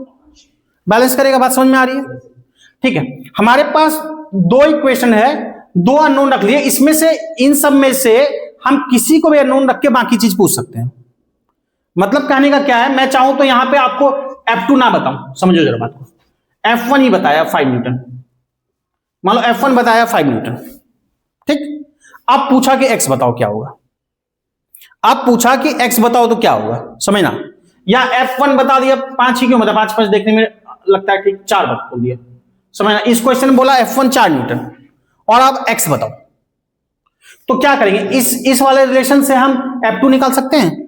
बैलेंस करेगा। बात समझ में आ रही है? ठीक है, हमारे पास 2 इक्वेशन है, 2 अननोन रख लिए, इसमें से इन सब में से हम किसी को भी अननोन रख के बाकी चीज पूछ सकते हैं। मतलब कहने का क्या है, मैं चाहूं तो यहां पे आपको F2 ना बताऊं, समझो जरा बात को, F1 ही बताया 5 न्यूटन, मान लो F1 बताया 5 न्यूटन, ठीक। अब पूछा कि x बताओ क्या होगा, अब पूछा कि x बताओ तो क्या होगा, समझना, या F1 बता दिया, 5 ही क्यों बता, 5 देखने में लगता है ठीक, 4 बोल दिया, समझना। इस क्वेश्चन में बोला F1 4 न्यूटन और अब x बताओ, तो क्या करेंगे, इस वाले रिलेशन से हम F2 निकाल सकते हैं।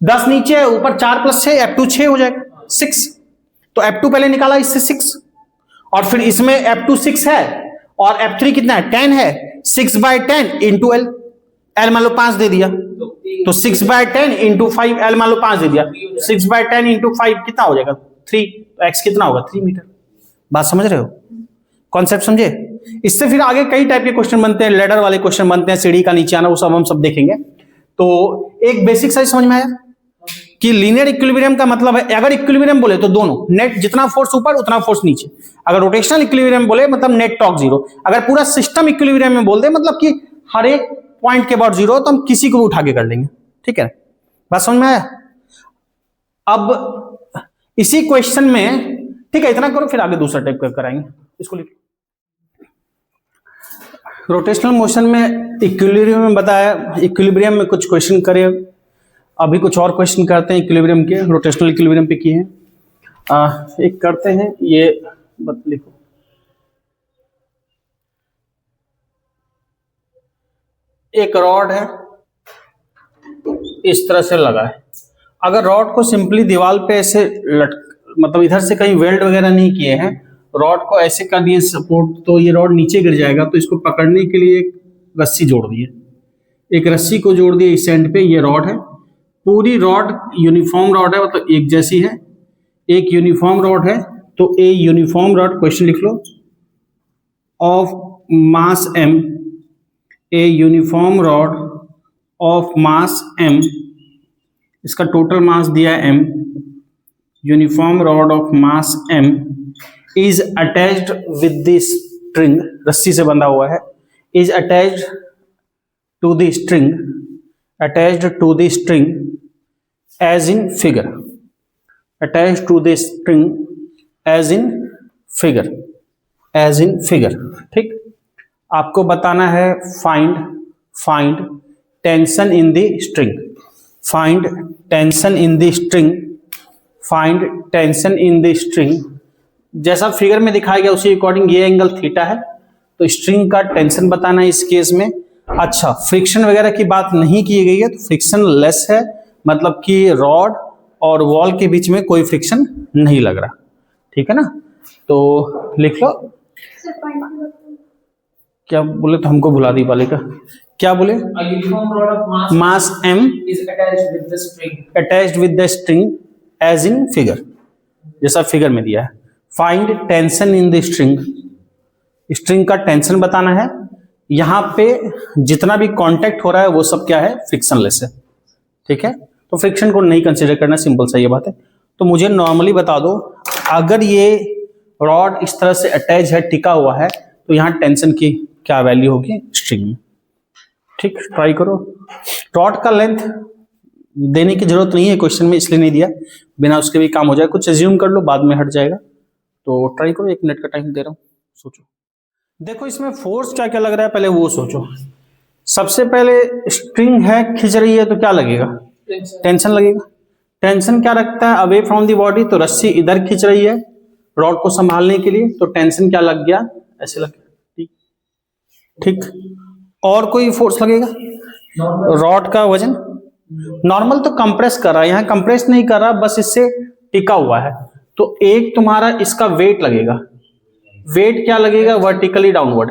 10 नीचे है, ऊपर 4 + 6, F2 6 हो जाएगा, 6। तो F2 पहले निकाला, इससे 6, और फिर इसमें F2 6 है और F3 कितना है, 10 है। 6/10 इंटू L, L मान लो 5 दे दिया, तो 6/10 इंटू 5, L मान लो 5 दे दिया, 6/10 इंटू 5 कितना हो जाएगा, 3। तो x कितना होगा, 3 मीटर। बात समझ रहे हो, कॉन्सेप्ट समझे। इससे फिर आगे कई टाइप के क्वेश्चन बनते हैं, लेडर वाले क्वेश्चन बनते हैं, सीढ़ी का नीचे आना, वो सब हम सब देखेंगे। तो एक बेसिक साइज समझ में आया कि लीनियर इक्विलिब्रियम का मतलब है, अगर इक्विलिब्रियम बोले तो दोनों, नेट जितना फोर्स ऊपर उतना फोर्स नीचे। अगर रोटेशनल इक्विलिब्रियम बोले मतलब नेट टॉर्क 0। अगर पूरा सिस्टम इक्विलिब्रियम में बोल दे मतलब कि हर एक पॉइंट के बाद 0, तो हम किसी को भी उठा के कर लेंगे, ठीक है। बात समझ में आया। अब इसी क्वेश्चन में, ठीक है, इतना करो, फिर आगे दूसरा टाइप कराएंगे। इसको लिख, रोटेशनल मोशन में इक्विलिब्रियम में बताया, इक्विलिब्रियम में कुछ क्वेश्चन करे, अभी कुछ और क्वेश्चन करते हैं इक्विलिब्रियम के, रोटेशनल इक्विलिब्रियम पे किए हैं। एक करते हैं, ये बत लिखो, एक रॉड है, इस तरह से लगा है। अगर रॉड को सिंपली दीवार पे ऐसे मतलब इधर से कहीं वेल्ड वगैरह नहीं किए हैं, रॉड को ऐसे कर दिए सपोर्ट, तो ये रॉड नीचे गिर जाएगा। तो इसको पकड़ने के लिए एक रस्सी जोड़ दिए, एक रस्सी को जोड़ दिए इस एंड पे, ये रॉड है। पूरी रॉड यूनिफॉर्म रॉड है, मतलब एक जैसी है, एक यूनिफॉर्म रॉड है। तो ए यूनिफॉर्म रॉड, क्वेश्चन लिख लो, of mass m, a uniform rod of mass m, इसका टोटल मास दिया है m, uniform rod of mass m is attached with the string, रस्सी से बंधा हुआ है, is attached to the string, attached to the string as in figure, attached to the string as in figure, as in figure, ठीक। आपको बताना है find tension in the string, find tension in the string, find tension in the string। जैसा figure में दिखाया गया उसी according ये एंगल थीटा है, तो स्ट्रिंग का टेंशन बताना है इस केस में। अच्छा, फ्रिक्शन वगैरह की बात नहीं की गई है, तो फ्रिक्शन लेस है, मतलब कि रॉड और वॉल के बीच में कोई फ्रिक्शन नहीं लग रहा, ठीक है ना। तो लिख लो, क्या बोले तो हमको भुला दी बालिका, क्या बोले, मास m is attached with the string as in figure, जैसा फिगर में दिया है। Find tension in the string, string का टेंशन बताना है। यहां पे जितना भी कांटेक्ट हो रहा है वो सब क्या है, फ्रिक्शनलेस है, ठीक है। तो फ्रिक्शन को नहीं कंसीडर करना, सिंपल सा ये बात है। तो मुझे नॉर्मली बता दो, अगर ये रॉड इस तरह से अटैच है, टिका हुआ है, तो यहाँ टेंशन की क्या वैल्यू होगी स्ट्रिंग में, ठीक। ट्राई करो। रॉड का लेंथ देने की जरूरत नहीं है क्वेश्चन में, इसलिए नहीं दिया, बिना उसके भी काम हो जाए। कुछ एज्यूम कर लो, बाद में हट जाएगा। तो ट्राई करो, 1 मिनट का टाइम दे रहा हूँ, सोचो। देखो इसमें फोर्स क्या क्या लग रहा है, पहले वो सोचो। सबसे पहले स्ट्रिंग है, खींच रही है, तो क्या लगेगा, टेंशन लगेगा। टेंशन क्या रखता है, अवे फ्रॉम दी बॉडी, तो रस्सी इधर खींच रही है रॉड को संभालने के लिए, तो टेंशन क्या लग गया, ऐसे लग गया, ठीक। और कोई फोर्स लगेगा, रॉड का वजन, नॉर्मल तो कंप्रेस कर रहा है, यहाँ कंप्रेस नहीं कर रहा, बस इससे टिका हुआ है। तो एक तुम्हारा इसका वेट लगेगा, वेट क्या लगेगा, वर्टिकली डाउनवर्ड,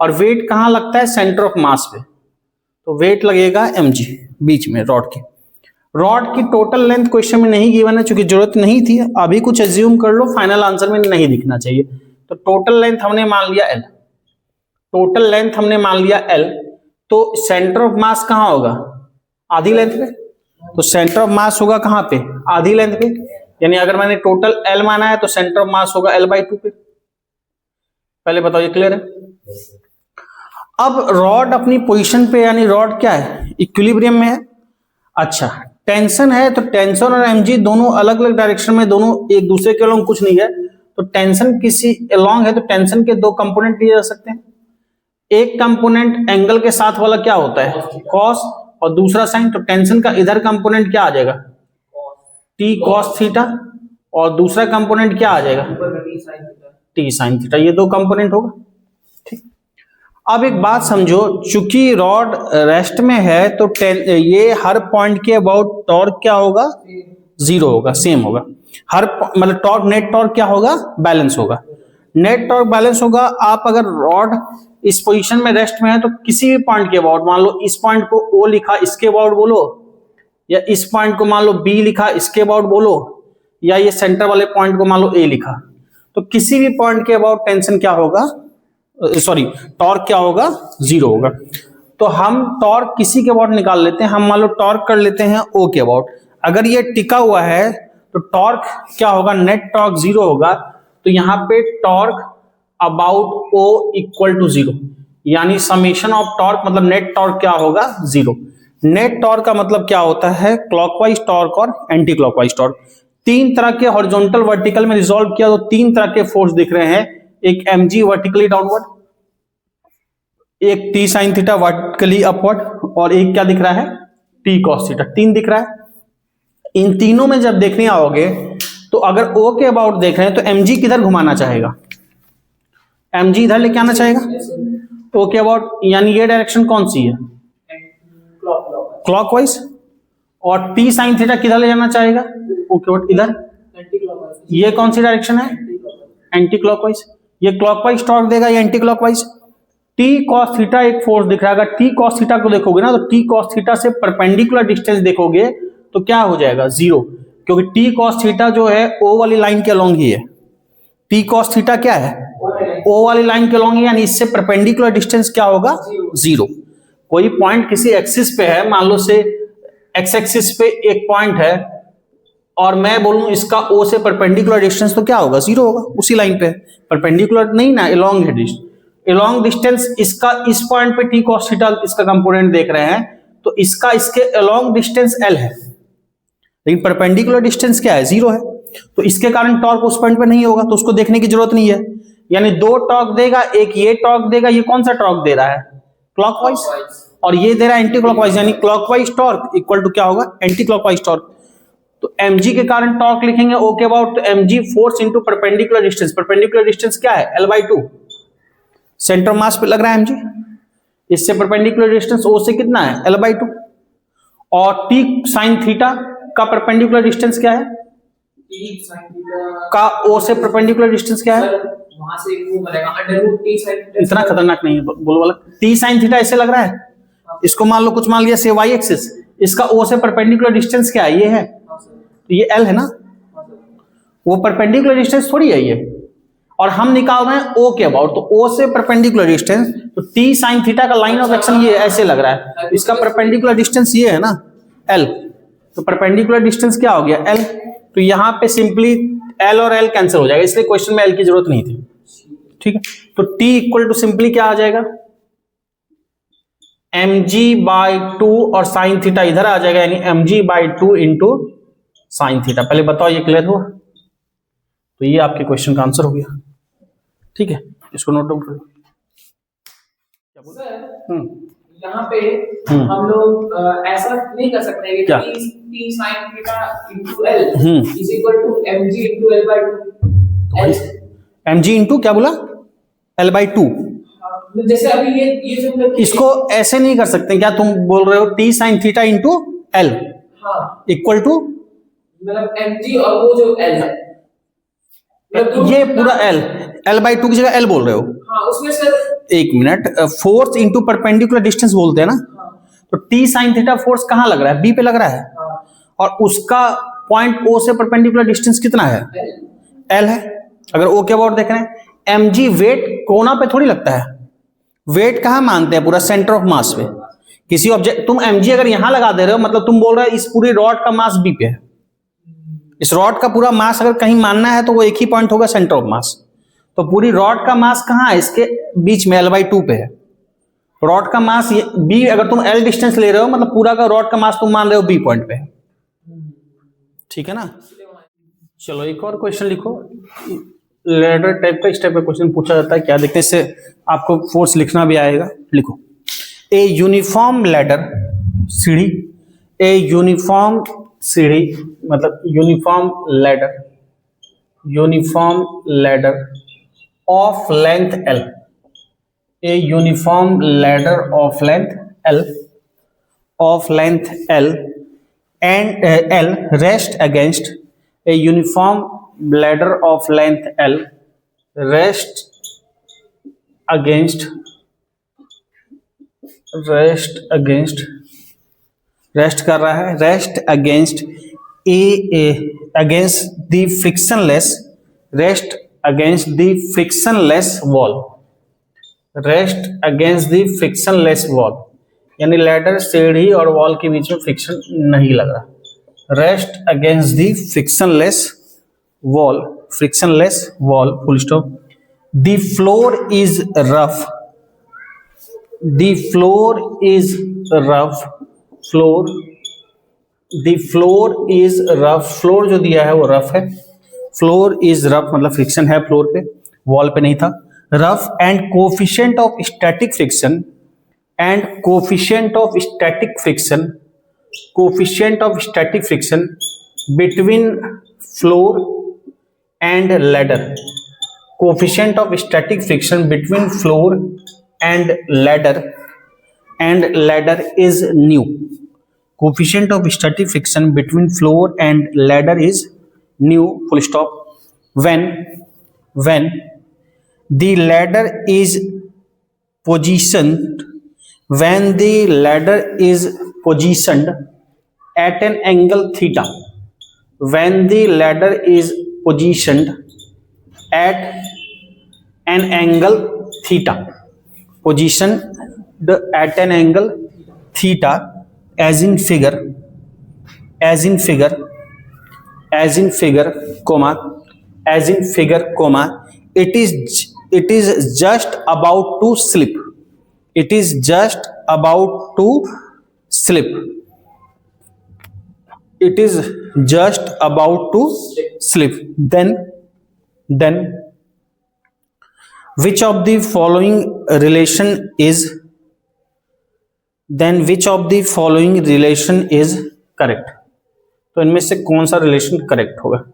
और वेट कहां लगता है, सेंटर ऑफ मास पे, तो वेट लगेगा mg बीच में रॉड के। रॉड की टोटल लेंथ क्वेश्चन में नहीं गिवन है, चूंकि जरूरत नहीं थी। अभी कुछ एज्यूम कर लो, फाइनल आंसर में नहीं दिखना चाहिए। तो टोटल लेंथ हमने मान लिया l, टोटल लेंथ हमने मान लिया l, तो सेंटर ऑफ मास कहां होगा, आधी लेंथ पे, तो सेंटर ऑफ मास होगा कहां पे, आधी लेंथ पे। यानी अगर मैंने टोटल l माना है, तो सेंटर ऑफ मास होगा l/2 पे। पहले बताओ ये क्लियर है। अब रॉड अपनी पोजीशन पे, यानी रॉड क्या है, इक्विलिब्रियम में है। अच्छा, टेंशन है, तो टेंशन और mg दोनों अलग अलग डायरेक्शन में, दोनों एक दूसरे के अलोंग कुछ नहीं है। तो टेंशन किसी अलोंग है, तो टेंशन के 2 कंपोनेंट लिए जा सकते हैं। एक कंपोनेंट एंगल के साथ वाला क्या होता है, कॉस, और दूसरा साइन। तो टेंशन का इधर कंपोनेंट क्या आ जाएगा, t cos थीटा, और दूसरा कंपोनेंट क्या आ जाएगा, t sin थीटा। ये 2 कंपोनेंट होगा, ठीक। अब एक बात समझो, चूंकि रॉड रेस्ट में है तो ये हर पॉइंट के अबाउट टॉर्क क्या होगा, जीरो होगा, सेम होगा। हर मतलब टॉर्क, नेट टॉर्क क्या होगा, बैलेंस होगा। नेट टॉर्क बैलेंस होगा। आप अगर रॉड इस पोजीशन में रेस्ट में है तो किसी भी पॉइंट के अबाउट, मान लो इस पॉइंट को ओ लिखा, इसके अबाउट बोलो, या इस पॉइंट को मान लो बी लिखा, इसके अबाउट बोलो, या ये सेंटर वाले पॉइंट को मान लो ए लिखा, तो किसी भी पॉइंट के अबाउट टेंशन क्या होगा, सॉरी टॉर्क क्या होगा, जीरो होगा। तो हम टॉर्क किसी के अबाउट निकाल लेते हैं। हम मान लो टॉर्क कर लेते हैं ओ के अबाउट। अगर ये टिका हुआ है तो टॉर्क क्या होगा, नेट टॉर्क जीरो होगा। तो यहां पे torque about O equal to zero, यानी समेशन ऑफ टॉर्क मतलब नेट टॉर्क क्या होगा, जीरो। नेट टॉर्क का मतलब क्या होता है, क्लॉकवाइज टॉर्क और एंटी क्लॉकवाइज टॉर्क। तीन तरह के हॉरिजॉन्टल वर्टिकल में रिजॉल्व किया तो तीन तरह के फोर्स दिख रहे हैं। एक mg वर्टिकली डाउनवर्ड, एक t sin theta vertically upward, और एक क्या दिख रहा है, t cos थीटा। तीन दिख रहा है। इन तीनों में जब देखने आओगे तो अगर O के अबाउट देख रहे हैं तो mg किधर घुमाना चाहेगा, mg इधर लेके आना चाहेगा O के अबाउट, यानी ये डायरेक्शन कौन सी है, क्लॉकवाइज। और t sin थीटा किधर ले जाना चाहेगा, O के अबाउट इधर। ये कौन सी डायरेक्शन है, एंटी क्लॉकवाइज। ये क्लॉकवाइज टॉर्क देगा, ये anti clockwise. t cos theta एक फोर्स दिख रहा है। अगर t cos थीटा को देखोगे ना तो t cos थीटा से परपेंडिकुलर डिस्टेंस देखोगे तो क्या हो जाएगा, जीरो, क्योंकि t cos थीटा जो है o वाली लाइन के अलोंग ही है। t cos थीटा क्या है, o वाली लाइन के अलोंग है, यानी इससे परपेंडिकुलर डिस्टेंस क्या होगा, जीरो। कोई पॉइंट किसी एक्सिस पे है, मान लो से एक्स एक्सिस पे एक पॉइंट है और मैं बोलूं इसका O से परपेंडिकुलर डिस्टेंस, तो क्या होगा, जीरो होगा, उसी लाइन पे। परपेंडिकुलर नहीं ना, अलोंग है अलोंग डिस्टेंस। इसका इस पॉइंट पे t cos थीटा इसका कंपोनेंट देख रहे हैं तो इसका इसके अलोंग डिस्टेंस l है, लेकिन परपेंडिकुलर डिस्टेंस क्या है, जीरो है। तो इसके कारण टॉर्क उस पॉइंट पे नहीं होगा, तो उसको देखने की जरूरत नहीं है। यानी दो टॉर्क देगा, एक ये टॉर्क देगा, ये कौन सा टॉर्क दे रहा है, क्लॉकवाइज, और ये दे रहा है एंटी क्लॉकवाइज, यानी क्लॉकवाइज टॉर्क इक्वल टू क्या होगा, एंटी क्लॉकवाइज टॉर्क। तो mg के कारण टॉर्क लिखेंगे O के अबाउट, तो mg force into perpendicular distance. Perpendicular distance क्या है, l/2, सेंटर ऑफ मास पे लग रहा है mg। इससे परपेंडिकुलर डिस्टेंस O से कितना है, l/2। और t sin थीटा का परपेंडिकुलर डिस्टेंस क्या है, t sin थीटा का O से परपेंडिकुलर डिस्टेंस क्या है, वहां से वो बनेगा अंडररूट t sin थीटा। इतना खतरनाक नहीं है, बोलो वाला। t sin थीटा ऐसे लग रहा है, इसको मान लो कुछ मान लिया से y एक्सिस, इसका O से परपेंडिकुलर डिस्टेंस क्या है, ये है, तो ये l है ना, वो परपेंडिकुलर डिस्टेंस थोड़ी है ये। और हम निकाल रहे हैं O के अबाउट, तो O से परपेंडिकुलर डिस्टेंस, तो t sin थीटा का लाइन ऑफ एक्शन ये ऐसे लग रहा है, इसका परपेंडिकुलर डिस्टेंस ये है ना, l। तो परपेंडिकुलर डिस्टेंस क्या हो गया, l। तो यहां पे सिंपली l और l कैंसिल हो जाएगा, इसलिए क्वेश्चन में l की जरूरत नहीं थी। ठीक है, तो t इक्वल टू सिंपली क्या आ जाएगा, mg/2 और साइन थीटा इधर आ जाएगा, यानी mg/2 इंटू साइन थीटा। पहले बताओ ये क्लियर हुआ, तो ये आपके क्वेश्चन का आंसर हो गया। ठीक है, इसको नोट डाउन कर लो। यहाँ पे हम लोग ऐसा नहीं कर सकते कि क्या? t sin theta into l is equal to mg into l/2। mg into क्या बोला, l/2। जैसे अभी ये जो हम लोग इसको ऐसे नहीं कर सकते क्या, तुम बोल रहे हो t sin theta into l equal to, मतलब mg और वो जो l है, ये पूरा l/2 की जगह l बोल रहे हो। हाँ, उसमें सर एक minute, force into perpendicular distance बोलते हैं ना, तो t sin थीटा फोर्स कहां लग रहा है, b पे लग रहा है, और उसका पॉइंट O से परपेंडिकुलर डिस्टेंस कितना है, l है। अगर O के अबाउट देख रहे हैं, mg वेट कोना पे थोड़ी लगता है, वेट कहां मानते हैं, पूरा सेंटर ऑफ मास पे। किसी ऑब्जेक्ट, तुम mg अगर यहां लगा दे रहे हो मतलब तुम बोल रहे हो इस पूरी रॉड का मास b पे है। इस रॉड का पूरा मास अगर कहीं मानना है तो वो एक ही पॉइंट होगा, सेंटर ऑफ मास। तो पूरी रॉड का मास कहां है, इसके बीच में, l/2 पे है। रॉड का मास b, अगर तुम l डिस्टेंस ले रहे हो मतलब पूरा का रॉड का मास तुम मान रहे हो b पॉइंट पे। ठीक है ना, चलो एक और क्वेश्चन लिखो। लैडर टाइप का, इस टाइप का क्वेश्चन पूछा जाता है, क्या देखते हैं, इससे आपको फोर्स लिखना भी आएगा। लिखो, ए यूनिफॉर्म लैडर, सीढ़ी, ए यूनिफॉर्म सीढ़ी मतलब uniform ladder, uniform ladder of length l a uniform ladder of length L and L rest against a uniform ladder of length L rest against rest कर रहा है, rest against against the frictionless, rest against the frictionless wall, rest against the frictionless wall, यानी ladder सीढ़ी और wall के बीच में friction नहीं लग रहा, rest against the frictionless wall full stop. The floor is rough, the floor is rough, floor जो दिया है वो रफ है, floor is rough मतलब फ्रिक्शन है फ्लोर पे, वॉल पे नहीं था। Rough and coefficient of static friction between floor and ladder, coefficient of static friction between floor and ladder is new, coefficient of static friction between floor and ladder is new, full stop। when the ladder is positioned at an angle theta, when the ladder is positioned at an angle theta, positioned at an angle theta as in figure comma it is just about to slip, then which of the following relation is correct, तो इनमें से कौन सा relation correct होगा।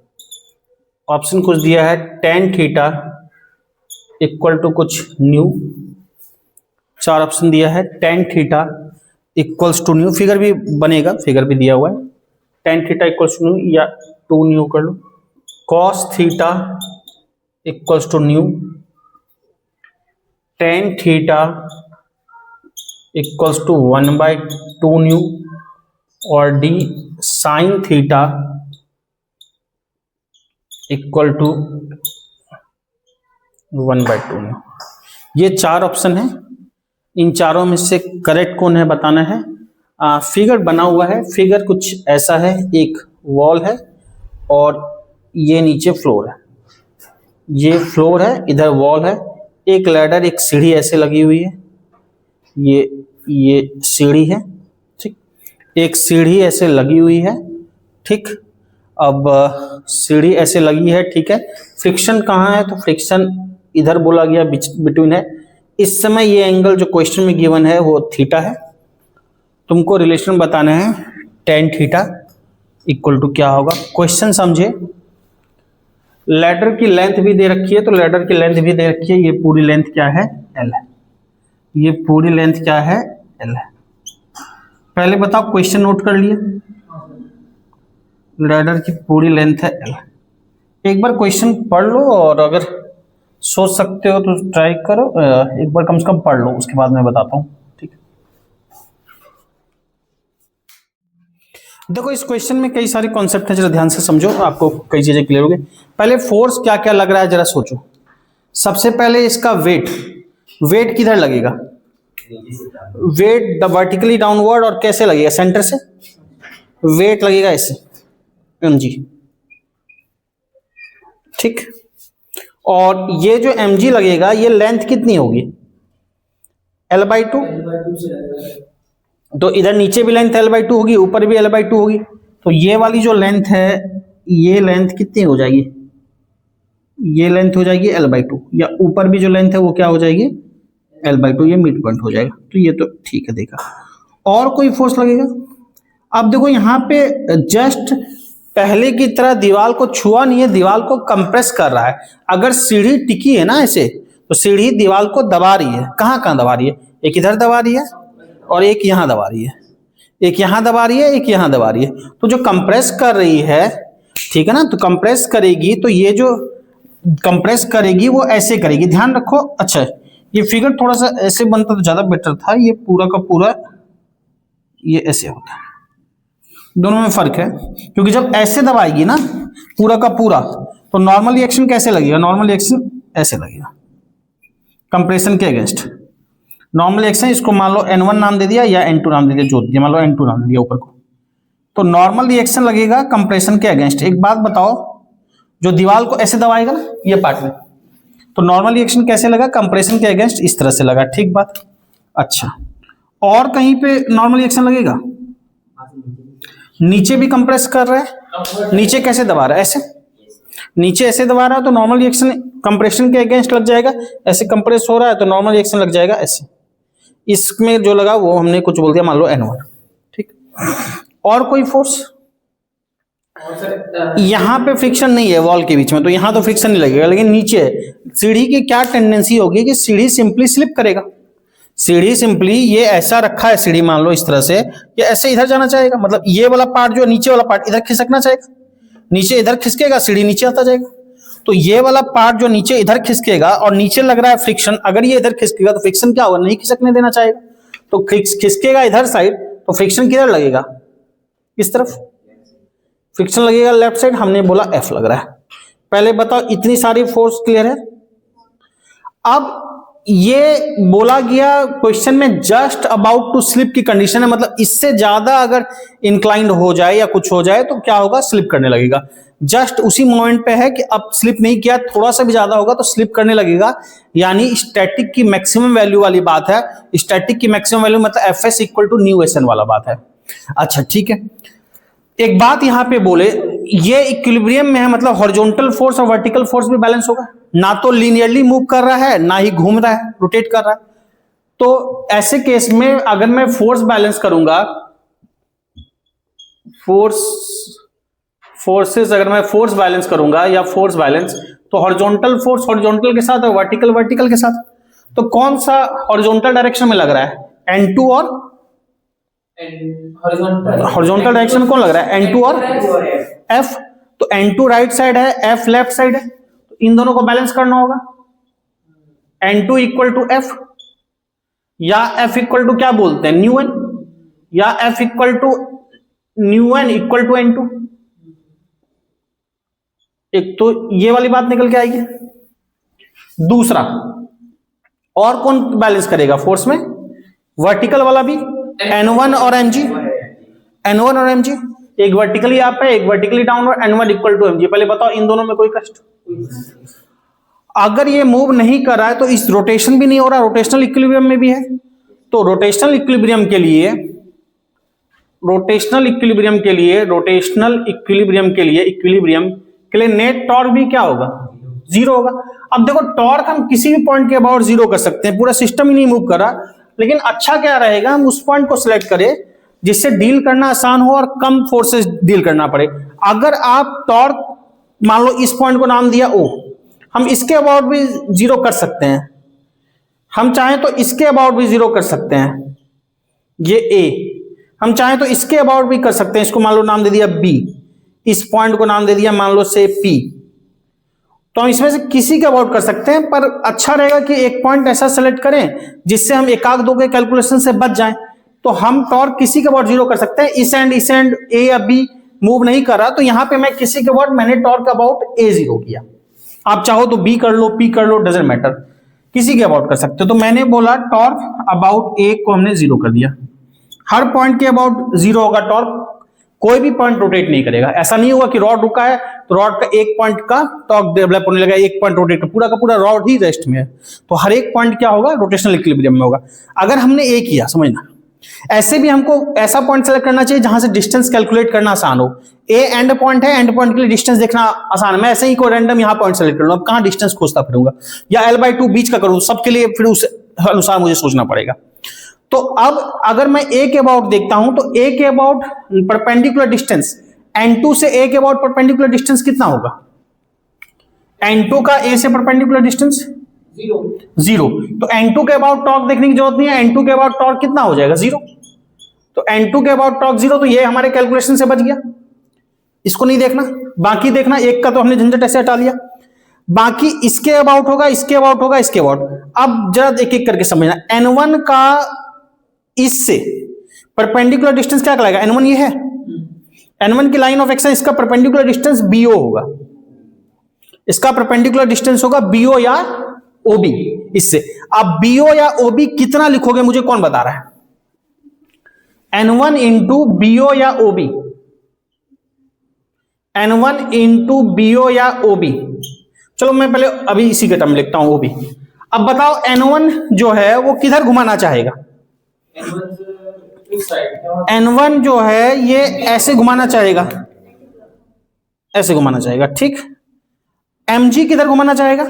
Option कुछ दिया है tan theta equal to कुछ न्यू, 4 ऑप्शन दिया है tan theta equals to mu, figure भी बनेगा, फिगर भी दिया हुआ है, tan theta equals to mu या 2 न्यू कर लो, cos theta equals to mu, tan theta equals to 1/2 mu, और d sin theta equal to 1/2 mu. ये 4 ऑप्शन है, इन चारों में से करेक्ट कौन है बताना है। फिगर बना हुआ है, फिगर कुछ ऐसा है, एक वॉल है और ये नीचे फ्लोर है, ये फ्लोर है, इधर वॉल है, एक लैडर, एक सीढ़ी ऐसे लगी हुई है, ये सीढ़ी है, ठीक, एक सीढ़ी ऐसे लगी हुई है, ठीक। अब सीढ़ी ऐसे लगी है, ठीक है। फ्रिक्शन कहाँ है, तो फ्रिक्शन इधर बोला गया बिटवीन है। इस समय ये एंगल जो क्वेश्चन में गिवन है वो थीटा है। तुमको रिलेशन बताना है tan थीटा इक्वल टू क्या होगा। क्वेश्चन समझे, लैडर की लेंथ भी दे रखी है, तो लैडर की लेंथ भी दे रखी है, ये पूरी लेंथ क्या है, L है, ये पूरी लेंथ क्या है, L है। पहले बताओ, क्वेश्चन नोट कर लिए, लैडर की पूरी लेंथ है L। एक बार क्वेश्चन पढ़ लो और अगर सोच सकते हो तो ट्राई करो, एक बार कम से कम पढ़ लो, उसके बाद मैं बताता हूँ, ठीक है। देखो इस क्वेश्चन में कई सारे कॉन्सेप्ट हैं, जरा ध्यान से समझो, आपको कई चीजें क्लियर होगी। पहले फोर्स क्या क्या लग रहा है जरा सोचो। सबसे पहले इसका वेट किधर लगेगा, वेट वर्टिकली डाउनवर्ड, और कैसे लगेगा, सेंटर से वेट लगेगा ऐसे mg, ठीक। और ये जो mg लगेगा, ये लेंथ कितनी होगी, L/2, तो इधर नीचे भी लेंथ L/2 होगी, ऊपर भी L/2 होगी, तो ये वाली जो लेंथ है, ये लेंथ कितनी हो जाएगी, ये लेंथ हो जाएगी L/2, या ऊपर भी जो लेंथ है वो क्या हो जाएगी, L/2, ये मिड पॉइंट हो जाएगा। तो ये तो ठीक है, देखा। और कोई फोर्स लगेगा, अब देखो यहाँ पे जस्ट पहले की तरह दीवार को छुआ नहीं है, दीवार को कंप्रेस कर रहा है। अगर सीढ़ी टिकी है ना ऐसे, तो सीढ़ी दीवार को दबा रही है, कहाँ कहाँ दबा रही है, एक इधर दबा रही है और एक यहाँ दबा रही है, एक यहाँ दबा रही है, एक यहाँ दबा रही है। तो जो कंप्रेस कर रही है, ठीक है ना, तो कंप्रेस करेगी, तो ये जो कंप्रेस करेगी वो ऐसे करेगी, ध्यान रखो। अच्छा, ये फिगर थोड़ा सा ऐसे बनता तो ज्यादा बेटर था, ये पूरा का पूरा ये ऐसे होता है, दोनों में फर्क है। क्योंकि जब ऐसे दबाएगी ना पूरा का पूरा, तो नॉर्मल रिएक्शन कैसे लगेगा, नॉर्मल रिएक्शन ऐसे लगेगा कंप्रेशन के अगेंस्ट। नॉर्मल रिएक्शन, इसको मान लो N1 नाम दे दिया या N2 नाम दे दिया, जो दिया मान लो N2 नाम दे दिया ऊपर को, तो नॉर्मल रिएक्शन लगेगा कंप्रेशन के अगेंस्ट। एक बात बताओ, जो दीवार को ऐसे दबाएगा ना ये पार्ट में, तो नॉर्मल रिएक्शन कैसे लगा, कंप्रेशन के अगेंस्ट इस तरह से लगा, ठीक बात। अच्छा, और कहीं पे नॉर्मल रिएक्शन लगेगा, नीचे भी कंप्रेस कर रहा है, नीचे कैसे दबा रहा है, ऐसे, नीचे ऐसे दबा रहा है तो नॉर्मल रिएक्शन कंप्रेशन के अगेंस्ट लग जाएगा, ऐसे कंप्रेस हो रहा है तो नॉर्मल रिएक्शन लग जाएगा ऐसे। इसमें जो लगा वो हमने कुछ बोल दिया, मान लो N1, ठीक। और कोई फोर्स, यहाँ पे फ्रिक्शन नहीं है वॉल के बीच में, तो यहाँ तो फ्रिक्शन नहीं लगेगा, लेकिन नीचे सीढ़ी की क्या टेंडेंसी होगी कि सीढ़ी सिंपली स्लिप करेगा। सीढ़ी सिंपली, ये ऐसा रखा है सीढ़ी मान लो इस तरह से, ये ऐसे इधर जाना चाहेगा, मतलब ये वाला पार्ट जो नीचे वाला पार्ट इधर खिसकना चाहेगा, नीचे इधर खिसकेगा, सीढ़ी नीचे आता जाएगा। तो ये वाला पार्ट जो नीचे इधर खिसकेगा और नीचे लग रहा है फ्रिक्शन, अगर ये इधर खिसकेगा तो फ्रिक्शन क्या होगा, नहीं खिसकने देना चाहेगा, तो खिसकेगा इधर साइड, तो फ्रिक्शन किधर लगेगा, इस तरफ फ्रिक्शन लगेगा, लेफ्ट साइड। हमने बोला F लग रहा है। पहले बताओ, इतनी सारी फोर्स क्लियर है। अब ये बोला गया क्वेश्चन में जस्ट अबाउट टू स्लिप की कंडीशन है, मतलब इससे ज्यादा अगर इंक्लाइंड हो जाए या कुछ हो जाए तो क्या होगा, स्लिप करने लगेगा। जस्ट उसी मोमेंट पे है कि अब स्लिप नहीं किया, थोड़ा सा भी ज्यादा होगा तो स्लिप करने लगेगा, यानी स्टैटिक की मैक्सिमम वैल्यू वाली बात है। स्टैटिक की मैक्सिमम वैल्यू मतलब Fs equal to mu SN वाला बात है। अच्छा ठीक है, एक बात यहां पे बोले, ये इक्विलिब्रियम में है, मतलब हॉरिजॉन्टल फोर्स और वर्टिकल फोर्स भी बैलेंस होगा, ना तो लीनियरली मूव कर रहा है ना ही घूम रहा है, रोटेट कर रहा है। तो ऐसे केस में अगर मैं फोर्स बैलेंस करूंगा, फोर्सेस अगर मैं फोर्स बैलेंस करूंगा या फोर्स बैलेंस, तो हॉरिजॉन्टल फोर्स हॉरिजॉन्टल के साथ और वर्टिकल वर्टिकल के साथ, तो कौन सा हॉरिजॉन्टल डायरेक्शन में लग रहा है, N2 और हॉरिजॉन्टल डायरेक्शन कौन लग रहा है, N2 और F। तो N2 राइट साइड है, F लेफ्ट साइड है, तो इन दोनों को बैलेंस करना होगा। N2 इक्वल टू F या F इक्वल टू क्या बोलते हैं, न्यू एन, या F equal to mu N equal to N2। एक तो ये वाली बात निकल के आएगी। दूसरा, और कौन बैलेंस करेगा फोर्स में, वर्टिकल वाला भी, N1 और mg, N1 और mg, एक वर्टिकली अप है एक वर्टिकली डाउन, और N1 इक्वल टू mg। पहले बताओ इन दोनों में कोई कष्ट, अगर ये मूव नहीं कर रहा है तो इस रोटेशन भी नहीं हो रहा, रोटेशनल इक्विलिब्रियम में भी है। तो रोटेशनल इक्विलिब्रियम के लिए इक्विलिब्रियम के लिए नेट टॉर्क भी क्या होगा, जीरो होगा। अब देखो टॉर्क हम किसी भी पॉइंट के अबाउट जीरो कर सकते हैं, पूरा सिस्टम ही नहीं मूव कर रहा, लेकिन अच्छा क्या रहेगा हम उस पॉइंट को सिलेक्ट करें जिससे डील करना आसान हो और कम फोर्सेस डील करना पड़े। अगर आप टॉर्क मान लो इस पॉइंट को नाम दिया O, हम इसके अबाउट भी जीरो कर सकते हैं, हम चाहें तो इसके अबाउट भी जीरो कर सकते हैं, ये A, हम चाहें तो इसके अबाउट भी कर सकते हैं, इसको मान लो नाम दे दिया B, इस पॉइंट को नाम दे दिया मान लो से P। तो हम इसमें से किसी के अबाउट कर सकते हैं, पर अच्छा रहेगा कि एक पॉइंट ऐसा सेलेक्ट करें जिससे हम एकाक दो के कैलकुलेशन से बच जाएं। तो हम टॉर्क किसी के अबाउट जीरो कर सकते हैं, इस एंड A या B मूव नहीं कर रहा, तो यहां पे मैं किसी के अबाउट मैंने टॉर्क अबाउट A जीरो किया। आप चाहो तो B कर लो, P कर लो, डजंट मैटर, किसी के अबाउट कर सकते हो। तो मैंने बोला टॉर्क अबाउट A को हमने जीरो कर दिया। हर पॉइंट के अबाउट जीरो होगा टॉर्क, कोई भी पॉइंट रोटेट नहीं करेगा। ऐसा नहीं होगा कि रॉड रुका है तो रॉड का एक पॉइंट का टॉर्क डेवलप होने लगा, एक पॉइंट रोटेट, पूरा का पूरा रॉड ही रेस्ट में है। तो हर एक पॉइंट क्या होगा, रोटेशनल इक्विलिब्रियम में होगा। अगर हमने A किया, समझना, ऐसे भी हमको ऐसा पॉइंट सेलेक्ट करना चाहिए जहां से डिस्टेंस कैलकुलेट करना आसान हो। A एंड पॉइंट है, एंड पॉइंट के लिए डिस्टेंस देखना आसान है। मैं ऐसे ही कोई रैंडम यहां पॉइंट सेलेक्ट कर लूंगा, कहां डिस्टेंस खोजता फिरूंगा, या L/2 बीच का करूं, सबके लिए फिर उस अनुसार मुझे सोचना पड़ेगा। तो अब अगर मैं A के अबाउट देखता हूं तो A के अबाउट परपेंडिकुलर डिस्टेंस N2 से A के अबाउट परपेंडिकुलर डिस्टेंस कितना होगा, N2 का A से परपेंडिकुलर डिस्टेंस जीरो। तो N2 के अबाउट टॉर्क देखने की जरूरत नहीं है, N2 के अबाउट टॉर्क कितना हो जाएगा? जीरो। तो N2 के अबाउट टॉर्क जीरो, तो ये हमारे कैलकुलेशन से बच गया, इसको नहीं देखना। बाकी देखना, एक का तो हमने झंझट ऐसे हटा लिया, बाकी इसके अबाउट होगा, इसके अबाउट होगा, इसके अबाउट। अब जरा एक एक करके समझना, N1 का इससे परपेंडिकुलर डिस्टेंस क्या कहलाएगा? N1 ये है, N1 की लाइन ऑफ एक्शन, इसका परपेंडिकुलर डिस्टेंस BO होगा, इसका परपेंडिकुलर डिस्टेंस होगा BO या OB इससे। अब BO या OB कितना लिखोगे मुझे कौन बता रहा है? N1 इंटू BO या OB, N1 इंटू BO या OB। चलो मैं पहले अभी इसी के टर्म लिखता हूं, OB। अब बताओ N1 जो है वो किधर घुमाना चाहेगा? N1 जो है ये ऐसे घुमाना चाहेगा, ऐसे घुमाना चाहेगा, ठीक। mg किधर घुमाना चाहेगा?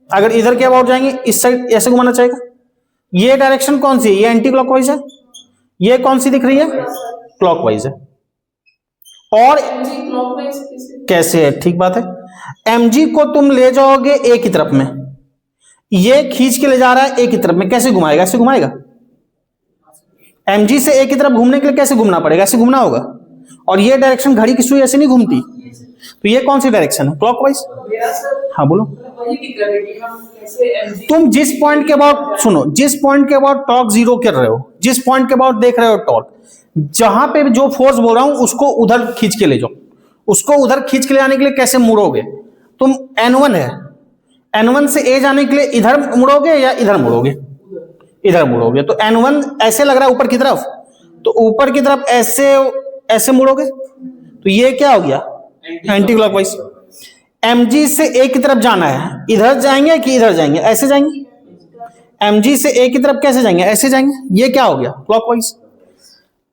अगर इधर के अबाउट जाएंगे, इस साइड ऐसे घुमाना चाहेगा। ये डायरेक्शन कौन सी है? ये एंटी क्लॉकवाइज है। ये कौन सी दिख रही है? क्लॉकवाइज है। और कैसे है? ठीक बात है, mg को तुम ले जाओगे ए की तरफ में, ये खींच के ले जा रहा है ए की तरफ में, कैसे घुमाएगा? ऐसे घुमाएगा। mg से ए की तरफ घूमने के लिए कैसे घूमना पड़ेगा? ऐसे घूमना होगा। और ये डायरेक्शन घड़ी की सुई ऐसे नहीं घूमती, तो ये कौन सी डायरेक्शन है? क्लॉकवाइज। हाँ बोलो। तुम जिस पॉइंट के अबाउट, सुनो, जिस पॉइंट के अबाउट टॉर्क जीरो कर रहे हो, जिस पॉइंट के अबाउट देख रहे हो टॉर्क, जहां पे जो फोर्स बोल रहा हूं उसको उधर खींच के ले जाओ। उसको उधर खींच के ले जाने के लिए कैसे मुड़ोगे? तुम N1 है, N1 से ए जाने के लिए इधर मुड़ोगे या इधर मुड़ोगे? इधर मुड़ोगे। तो N1 ऐसे लग रहा है ऊपर की तरफ, तो ऊपर की तरफ ऐसे ऐसे मुड़ोगे, तो ये क्या हो गया? Anti clockwise. mg से ए की तरफ जाना है, इधर जाएंगे कि इधर जाएंगे? ऐसे जाएंगे। mg से ए की तरफ कैसे जाएंगे? ऐसे जाएंगे। ये क्या हो गया? क्लॉकवाइज।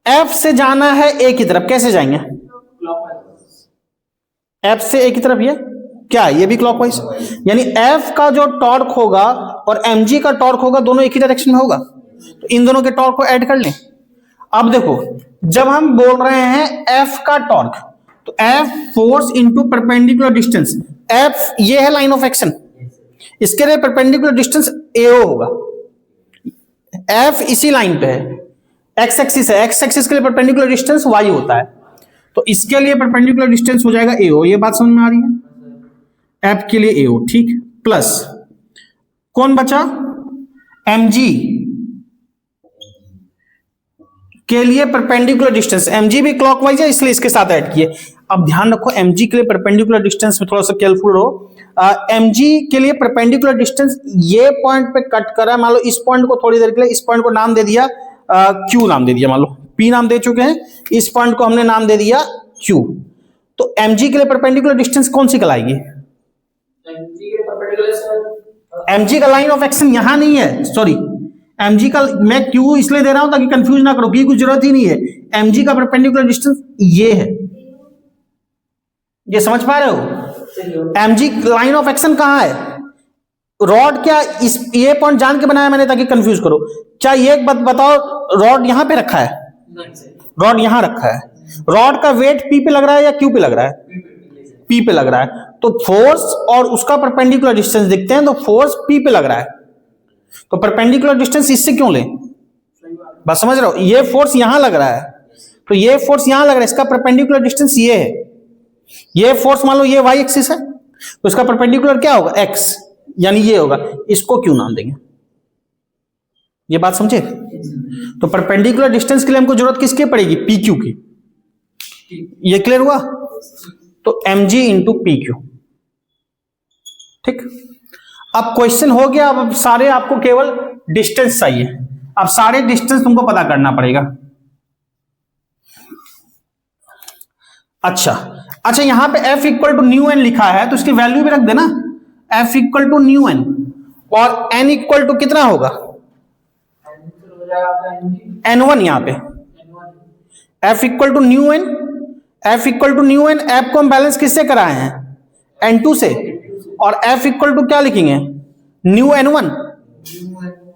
f से जाना है ए की तरफ, कैसे जाएंगे? f से ए की तरफ, ये क्या? ये भी क्लॉकवाइज। यानी f का जो टॉर्क होगा और mg का टॉर्क होगा, दोनों एक ही डायरेक्शन में होगा। तो इन दोनों के टॉर्क को ऐड कर लें। अब देखो, जब हम बोल रहे हैं f का टॉर्क, तो F force into perpendicular distance, F ये है लाइन ऑफ एक्शन, इसके लिए परपेंडिकुलर डिस्टेंस AO होगा। F इसी लाइन पे है, x एक्सिस है, x एक्सिस के लिए परपेंडिकुलर डिस्टेंस y होता है, तो इसके लिए परपेंडिकुलर डिस्टेंस हो जाएगा AO। ये बात समझ में आ रही है? F के लिए AO, ठीक। प्लस कौन बचा? mg के लिए परपेंडिकुलर डिस्टेंस, mg भी क्लॉकवाइज है इसलिए इसके साथ ऐड किए। अब ध्यान रखो, mg के लिए परपेंडिकुलर डिस्टेंस में थोड़ा सा केयरफुल रहो। mg के लिए परपेंडिकुलर डिस्टेंस ये पॉइंट पे कट कर रहा है, मान लो इस पॉइंट को थोड़ी देर के लिए, इस पॉइंट को नाम दे दिया q नाम दे दिया, मान लो p नाम दे चुके हैं, इस पॉइंट को हमने नाम दे दिया q। तो mg के लिए परपेंडिकुलर डिस्टेंस कौन सी कहलाएगी? mg का लाइन ऑफ एक्शन यहां नहीं है, सॉरी, mg का मैं q इसलिए दे रहा हूं ताकि कंफ्यूज ना करो, की कुछ जरूरत ही नहीं है। mg का परपेंडिकुलर डिस्टेंस ये है, ये समझ पा रहे हो? mg लाइन ऑफ एक्शन कहां है? रॉड क्या इस ये पॉइंट जान के बनाया मैंने ताकि कंफ्यूज करो। क्या ये एक बात बताओ, रॉड यहां पे रखा है, रॉड यहां रखा है, रॉड का वेट p पे लग रहा है या q पे लग रहा है? p पे लग रहा है। तो फोर्स और उसका परपेंडिकुलर डिस्टेंस दिखते हैं, तो फोर्स p पे लग रहा है, तो परपेंडिकुलर डिस्टेंस इससे क्यों लें? बात समझ रहे हो? ये फोर्स यहां लग रहा है, तो ये फोर्स यहां लग रहा है, इसका परपेंडिकुलर डिस्टेंस ये है। ये फोर्स मान लो ये y एक्सिस है, तो इसका परपेंडिकुलर क्या होगा? x, यानी ये होगा, इसको क्यों नाम देंगे? ये बात समझे? तो परपेंडिकुलर डिस्टेंस के लिए हमको जरूरत किसकी पड़ेगी? PQ की। ये क्लियर हुआ? तो mg इंटू PQ, ठीक। अब क्वेश्चन हो गया, अब सारे आपको केवल डिस्टेंस चाहिए, अब सारे डिस्टेंस तुमको पता करना पड़ेगा। अच्छा, यहां पे F equal to mu N लिखा है, तो इसकी वैल्यू भी रख देना, F equal to mu N, और n इक्वल टू कितना होगा? n1 यहां पे, F equal to mu N, F equal to mu N, F को हम बैलेंस किससे कराए हैं? n2 से, और F इक्वल टू क्या लिखेंगे? New n1।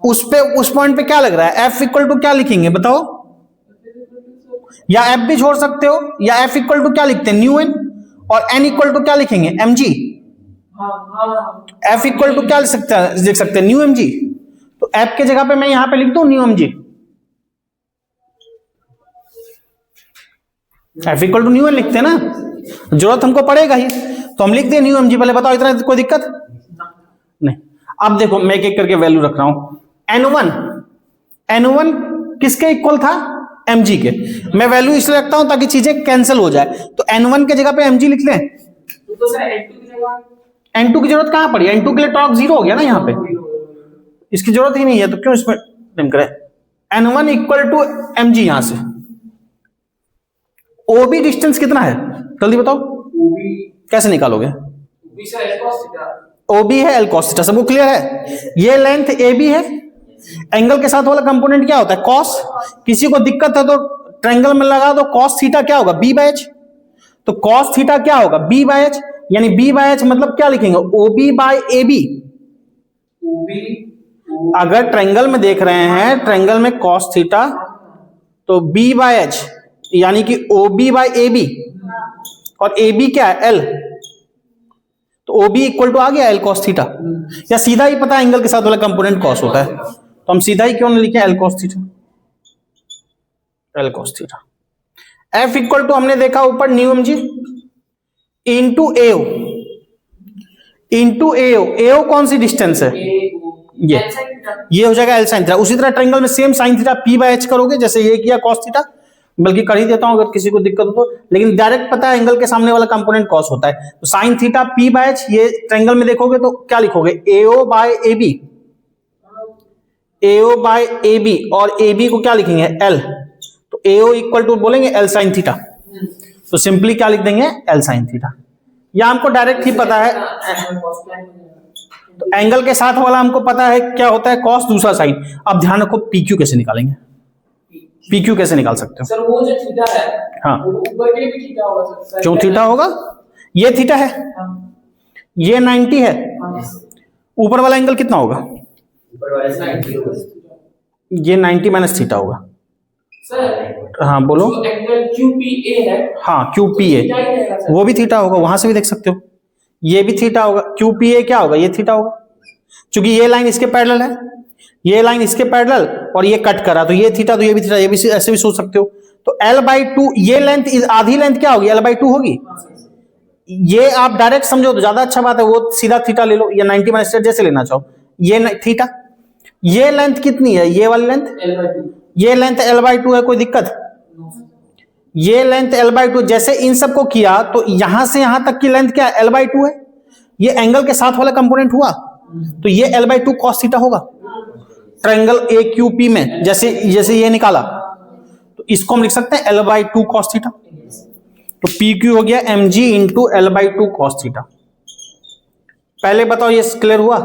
उस पॉइंट पे क्या लग रहा है? F इक्वल टू क्या लिखेंगे बताओ? या F भी छोड़ सकते हो, या F इक्वल टू क्या लिखते हैं? न्यू एन, और n इक्वल टू क्या लिखेंगे? mg। एफ इक्वल टू क्या लिख सकते हैं न्यू एम जी। तो एफ के जगह पे मैं यहां पे लिख दूं mu M G, F equal to mu M लिखते हैं ना, जरूरत हमको पड़ेगा ही तो हम लिख दिए न्यू एम जी। पहले बताओ इतना कोई दिक्कत नहीं। अब देखो मैं एक एक करके वैल्यू रख रहा हूं। एन वन किसके इक्वल था, एम जी के। मैं वैल्यू इसलिए रखता हूं ताकि चीजें कैंसिल हो जाए। तो एन1 के जगह पे एम जी लिख लें। एन2 की जरूरत कहां पड़ी, एन2 के लिए टॉर्क 0 हो गया ना यहां पे, इसकी जरूरत ही नहीं है तो क्यों इसमें टिम करें। N one equal to M G. यहां से ओबी डिस्टेंस कितना है जल्दी बताओ, कैसे निकालोगे। ओबी है एल कॉस थीटा, सबको क्लियर है। ये लेंथ ए बी है, एंगल के साथ वाला कंपोनेंट क्या होता है कॉस। किसी को दिक्कत है तो ट्रायंगल में लगा दो, कॉस थीटा क्या होगा बी बाय एच। तो कॉस थीटा क्या होगा बी बाय एच, यानी बी बाय एच मतलब क्या लिखेंगे ओबी बाय ए बी। अगर ट्रायंगल में देख रहे हैं, ट्रायंगल में कॉस थीटा तो बी बाय एच यानी कि ओबी बाय ए बी, और ए बी क्या है एल, तो ओबी इक्वल टू आ गया एल कॉस थीटा। या सीधा ही पता है एंगल के साथ वाला कंपोनेंट कॉस होता है, तो हम सीधा ही क्यों नहीं लिखे L cos theta, L cos theta. F equal to हमने देखा ऊपर mu M G into A O, into A O. A O कौन सी डिस्टेंस है, ये हो जाएगा एल साइन थीटा। उसी तरह ट्रायंगल में same sign theta P by H करोगे जैसे ये किया कॉस थीटा, बल्कि कर ही देता हूं अगर किसी को दिक्कत हो तो, लेकिन डायरेक्ट पता है एंगल के सामने वाला कंपोनेंट कॉस होता है। तो sine theta P by H, ये ट्रायंगल में देखोगे तो क्या लिखोगे A O by A B, A O by A B, और ए बी को क्या लिखेंगे एल, तो एओ इक्वल टू बोलेंगे एल साइन थीटा। तो सिंपली क्या लिख देंगे एल साइन थीटा, या हमको डायरेक्ट ही पता है। तो एंगल के साथ वाला हमको पता है क्या होता है कॉस, दूसरा साइन। अब ध्यान रखो पी क्यू कैसे निकालेंगे, पी क्यू कैसे निकाल सकते हो सर, वो जो थीटा है हाँ वो ऊपर के भी थीटा होगा सर। क्यों थीटा होगा, ये थीटा है, ये 90 है, ऊपर वाला एंगल कितना होगा, ऊपर वाले साइड की होगा ये 90 माइनस थीटा होगा सर। हाँ बोलो, जो एंगल QPA है हाँ QPA थीटा ही रहेगा सर। वो भी थीटा होगा, वहां से भी देख सकते हो, ये भी थीटा होगा। QPA क्या होगा, ये थीटा होगा, क्योंकि ये लाइन इसके पैरेलल है, ये लाइन इसके पैरेलल, और ये कट करा तो ये थीटा, तो ये भी थीटा, ये भी ऐसे भी सोच सकते हो। तो L/2 ये लेंथ, आधी लेंथ क्या होगी L/2 होगी। ये आप डायरेक्ट समझो तो ज्यादा अच्छा बात है, वो सीधा थीटा ले लो, या 90 माइनस जैसे लेना चाहो, ये थीटा। ये लेंथ कितनी है, ये वाली लेंथ, ये लेंथ L/2 है, कोई दिक्कत। ये लेंथ L/2, जैसे इन सबको किया तो यहां से यहां तक की लेंथ क्या है L/2 है, ये एंगल के साथ वाला कंपोनेंट हुआ, तो ये L/2 cos थीटा होगा ट्रायंगल AQP में। जैसे जैसे ये निकाला तो इसको हम लिख सकते हैं L/2 cos थीटा। तो PQ हो गया mg into L/2 cos theta. पहले बताओ ये क्लियर हुआ।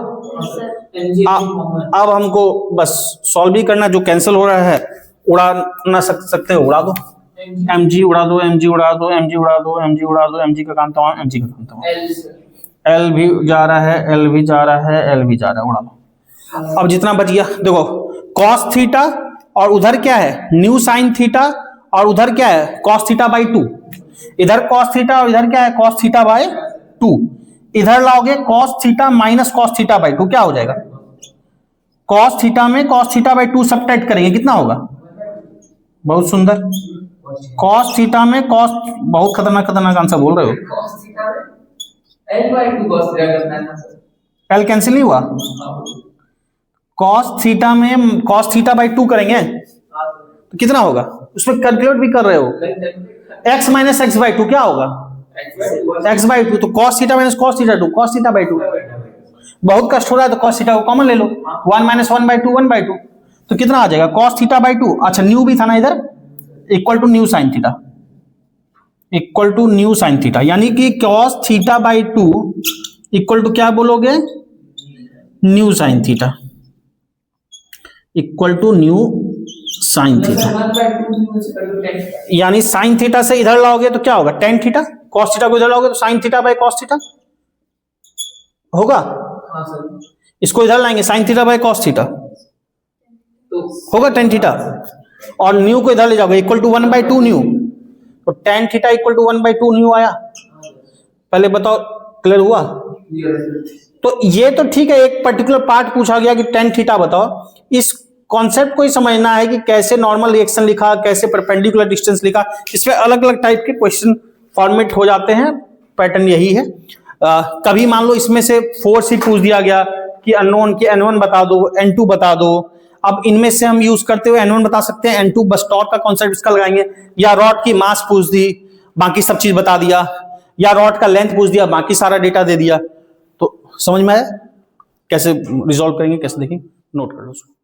अब हमको बस सॉल्व भी करना, जो कैंसिल हो रहा है उड़ा ना सकते हो उड़ा दो, mg उड़ा दो, mg उड़ा दो, mg उड़ा दो, mg उड़ा दो, mg का काम तमाम, mg का काम तमाम। L भी जा रहा है, L भी जा रहा है, L भी जा रहा है, उड़ा दो। अब जितना बच गया देखो, cos थीटा और उधर क्या है न्यू साइन थीटा, और उधर क्या है cos थीटा बाई 2। इधर cos थीटा और इधर क्या है cos थीटा बाई 2। इधर लाओगे cos theta minus cos theta by 2, क्या हो जाएगा cos थीटा में cos थीटा बाई 2 सब्ट्रैक्ट करेंगे, कितना होगा, बहुत सुंदर। cos थीटा में cos, बहुत खतरनाक खतरनाक आंसर बोल रहे हो। cos थीटा में L/2 cos थीटा करना है ना सर। L कैंसिल नहीं हुआ, cos थीटा में cos थीटा बाई 2 करेंगे तो कितना होगा, उसमें कैलकुलेट भी कर रहे हो, x माइनस एक्स बाई 2 क्या होगा x बाई 2, तो cos theta minus cos theta 2, cos theta by 2। बहुत कष्ट हो रहा है तो cos थीटा को कॉमन ले लो, 1 माइनस 1/2 1/2, तो कितना आ जाएगा cos थीटा बाई 2। अच्छा न्यू भी था ना इधर, equal to mu sine theta, equal to mu sine theta, यानी कि cos theta by 2 equal to क्या बोलोगे mu sine theta, equal to mu sine theta. यानी साइन थीटा से इधर लाओगे तो क्या होगा टेन थीटा, cos थीटा को इधर लाओगे तो sine theta by cos theta होगा। इसको इधर लाएंगे sine theta by cos theta होगा टेन थीटा, और न्यू को इधर ले जाओगे इक्वल टू 1/2 न्यू, तो tan theta equal to 1/2 mu आया। पहले बताओ क्लियर हुआ। तो ये तो ठीक है, एक पर्टिकुलर पार्ट पूछा गया कि टेन थीटा बताओ। इस कॉन्सेप्ट को ही समझना है कि कैसे नॉर्मल रिएक्शन लिखा, कैसे परपेंडिकुलर डिस्टेंस लिखा। इसमें अलग अलग टाइप के क्वेश्चन फॉर्मेट हो जाते हैं, पैटर्न यही है। कभी मान लो इसमें से फोर्स ही पूछ दिया गया कि अननोन की N1 बता दो, N2 बता दो। अब इनमें से हम यूज करते हुए N1 बता सकते हैं, N2 बस टॉर्क का कॉन्सेप्ट इसका लगाएंगे, या रॉड की मास पूछ दी, बाकी सब चीज बता दिया, या रॉड का लेंथ पूछ दिया, बाकी सारा डेटा दे दिया। तो समझ में आया कैसे रिजॉल्व करेंगे, कैसे देखेंगे, नोट कर लो उसको।